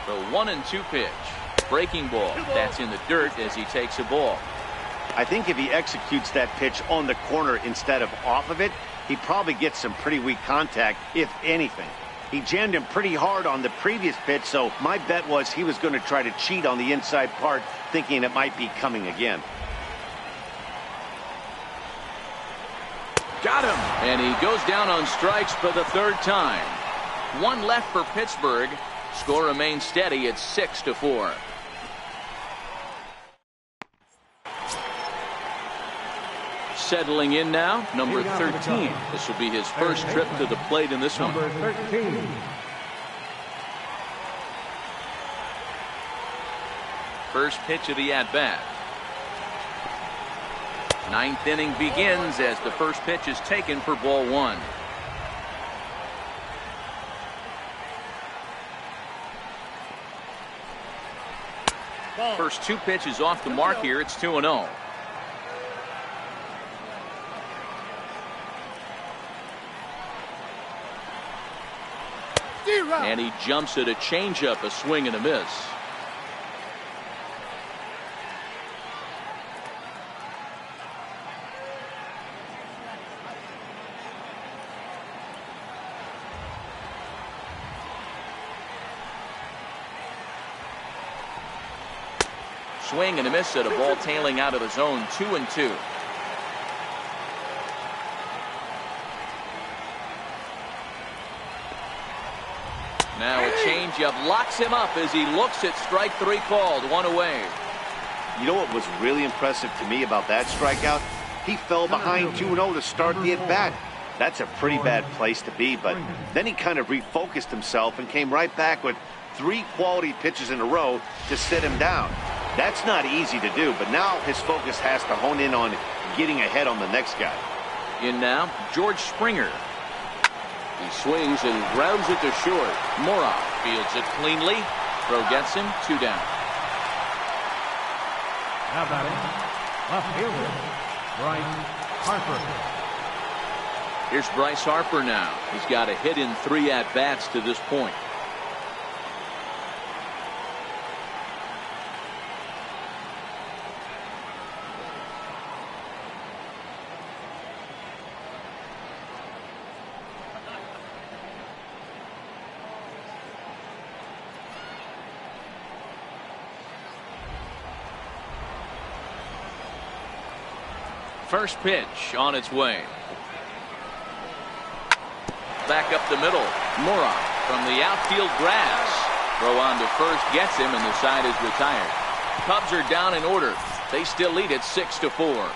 The 1-2 pitch. Breaking ball. That's in the dirt as he takes a ball. I think if he executes that pitch on the corner instead of off of it, he probably gets some pretty weak contact, if anything. He jammed him pretty hard on the previous pitch, so my bet was he was going to try to cheat on the inside part, thinking it might be coming again. Got him! And he goes down on strikes for the 3rd time. 1 left for Pittsburgh. Score remains steady at 6-4. Settling in now, number 13. This will be his first trip to the plate in this one. Number 13. First pitch of the at-bat. 9th inning begins as the first pitch is taken for ball 1. First 2 pitches off the mark here. It's 2-0. And he jumps at a changeup, a swing and a miss. Swing and a miss at a ball tailing out of the zone. 2-2. Now a changeup locks him up as he looks at strike 3 called. 1 away. You know what was really impressive to me about that strikeout? He fell behind 2-0 to start the at-bat. That's a pretty bad place to be, but then he kind of refocused himself and came right back with 3 quality pitches in a row to sit him down. That's not easy to do, but now his focus has to hone in on getting ahead on the next guy. In now, George Springer. He swings and grounds it to short. Mora fields it cleanly. Throw gets him 2 down. Now batting, left fielder, Bryce Harper. Here's Bryce Harper now. He's got a hit in 3 at-bats to this point. First pitch on its way. Back up the middle. Mora from the outfield grass. Throw on to first gets him, and the side is retired. Cubs are down in order. They still lead it 6-4.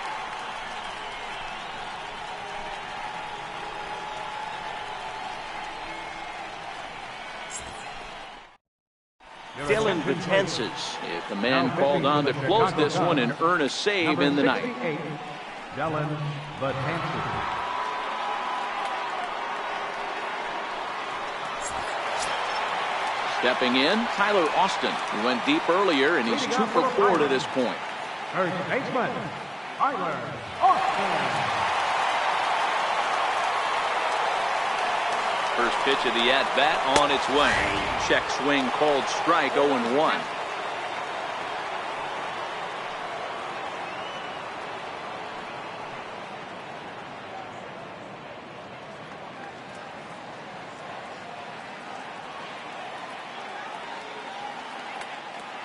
Dylan Betances, if the man called on to close this one and earn a save in the ninth. Dylan Betances. Stepping in, Tyler Austin. He went deep earlier, and he's 2 for 4 to this point. First baseman, Tyler Austin. First pitch of the at-bat on its way. Check swing called strike, 0-1.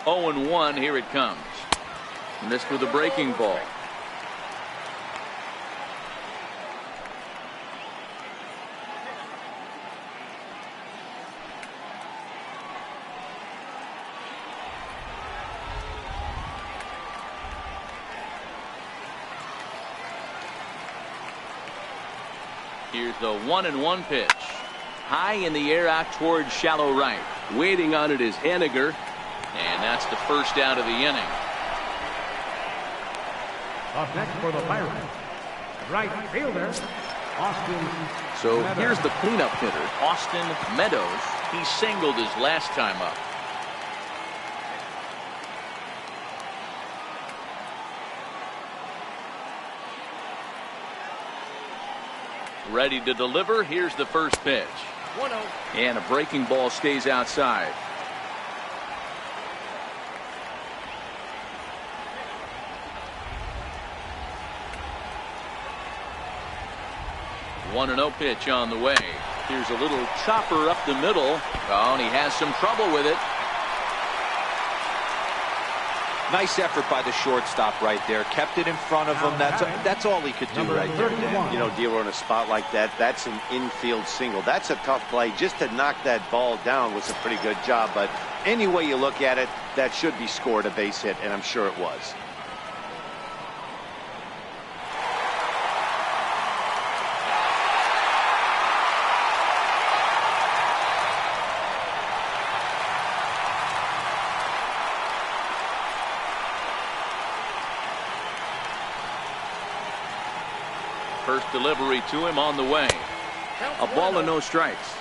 Oh and 1, here it comes. Missed with a breaking ball. Here's the 1-1 pitch. High in the air out towards shallow right. Waiting on it is Haniger. And that's the first out of the inning. Up next for the Pirates, right fielder, Austin. So Meadows. here's the cleanup hitter, Austin Meadows. He singled his last time up. Ready to deliver. Here's the first pitch. 1-0. And a breaking ball stays outside. One 1-0 pitch on the way. Here's a little chopper up the middle. Oh, and he has some trouble with it. Nice effort by the shortstop right there. Kept it in front of him. That's all he could do right there, Dan. You know, dealer in a spot like that, that's an infield single. That's a tough play. Just to knock that ball down was a pretty good job. But any way you look at it, that should be scored a base hit, and I'm sure it was. First delivery to him on the way. A ball and no strikes.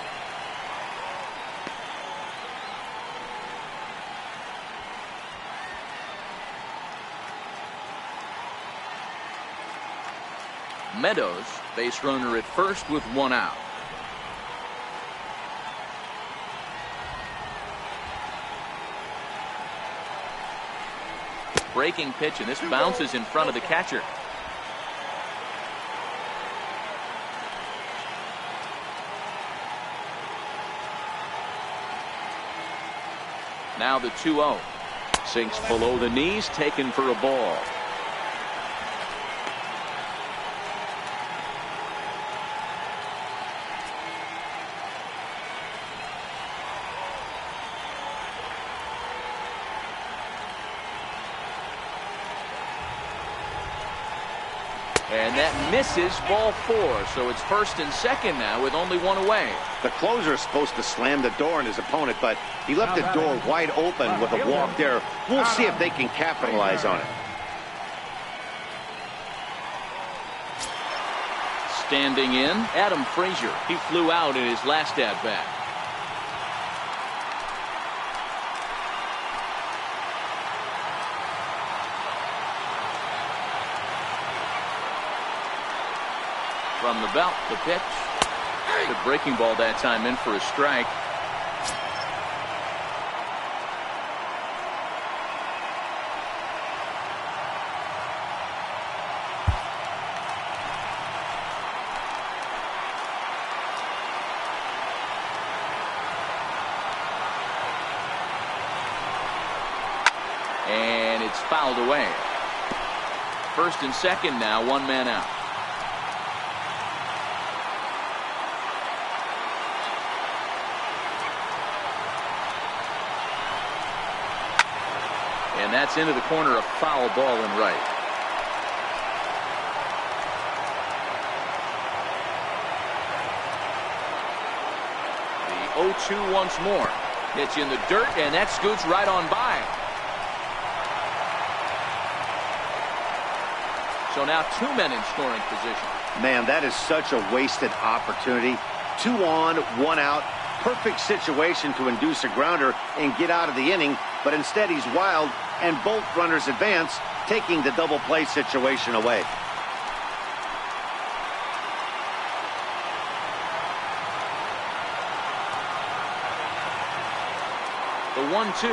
Meadows, base runner at first with 1 out. Breaking pitch, and this bounces in front of the catcher. Now the 2-0. Sinks below the knees, taken for a ball. And that misses, ball 4. So it's first and second now with only one away. The closer is supposed to slam the door on his opponent, but he left the door wide open with a walk there. We'll see if they can capitalize on it. Standing in, Adam Frazier. He flew out in his last at-bat. From the belt, the pitch. The breaking ball that time in for a strike. And it's fouled away. First and second now, one man out. And that's into the corner, a foul ball in right. The 0-2 once more. It's in the dirt, and that scoots right on by. So now 2 men in scoring position. Man, that is such a wasted opportunity. 2 on, 1 out. Perfect situation to induce a grounder and get out of the inning, but instead he's wild, and both runners advance, taking the double play situation away. The 1-2.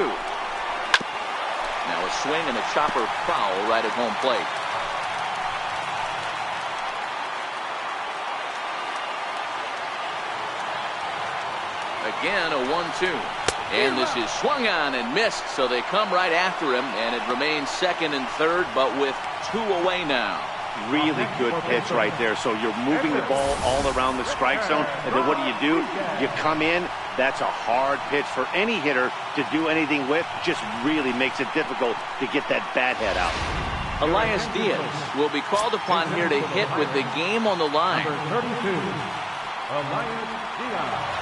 Now a swing and a chopper foul right at home plate. Again, a 1-2. And this is swung on and missed, so they come right after him, and it remains second and third, but with 2 away now. Really good pitch right there. So you're moving the ball all around the strike zone, and then what do? You come in. That's a hard pitch for any hitter to do anything with. Just really makes it difficult to get that bat head out. Elias Diaz will be called upon here to hit with the game on the line. Number 32, Elias Diaz.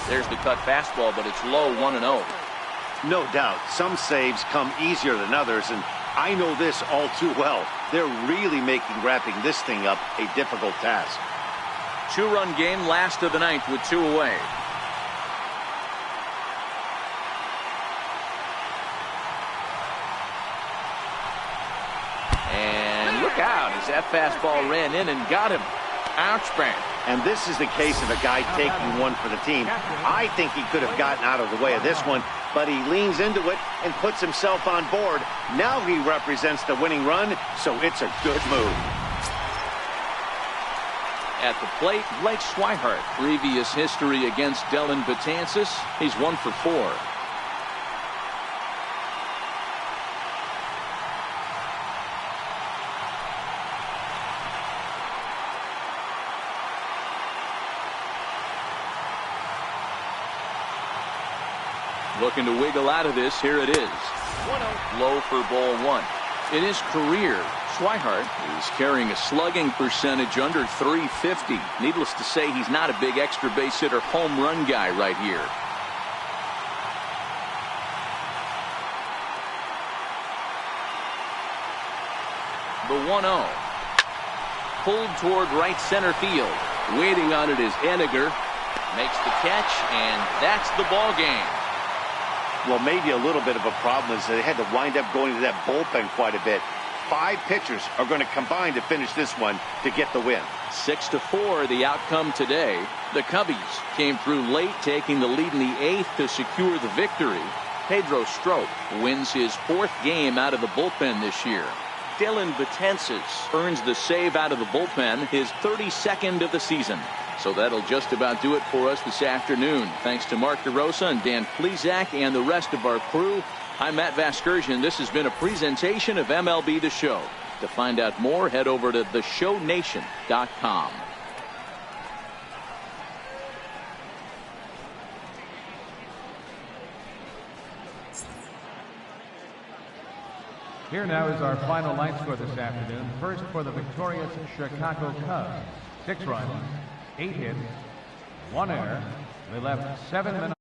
There's the cut fastball, but it's low, 1-0. No doubt. Some saves come easier than others, and I know this all too well. They're really making wrapping this thing up a difficult task. 2-run game, last of the ninth with 2 away. And look out as that fastball ran in and got him. Ouch, bang. And this is the case of a guy taking one for the team. I think he could have gotten out of the way of this one, but he leans into it and puts himself on board. Now he represents the winning run, so it's a good move. At the plate, Blake Swihart. Previous history against Dellin Betances, he's 1 for 4. Looking to wiggle out of this. Here it is. 1-0. Low for ball 1. In his career, Swihart is carrying a slugging percentage under .350. Needless to say, he's not a big extra base hitter home run guy right here. The 1-0. Pulled toward right center field. Waiting on it is Henniger. Makes the catch, and that's the ball game. Well, maybe a little bit of a problem is they had to wind up going to that bullpen quite a bit. 5 pitchers are going to combine to finish this one to get the win. 6-4 the outcome today. The Cubbies came through late, taking the lead in the 8th to secure the victory. Pedro Strop wins his 4th game out of the bullpen this year. Dellin Betances earns the save out of the bullpen, his 32nd of the season. So that'll just about do it for us this afternoon. Thanks to Mark DeRosa and Dan Plesac and the rest of our crew. I'm Matt Vasgersian. This has been a presentation of MLB The Show. To find out more, head over to theshownation.com. Here now is our final line score this afternoon. First for the victorious Chicago Cubs. 6 runs, 8 hits, 1 error. They left 7 minutes.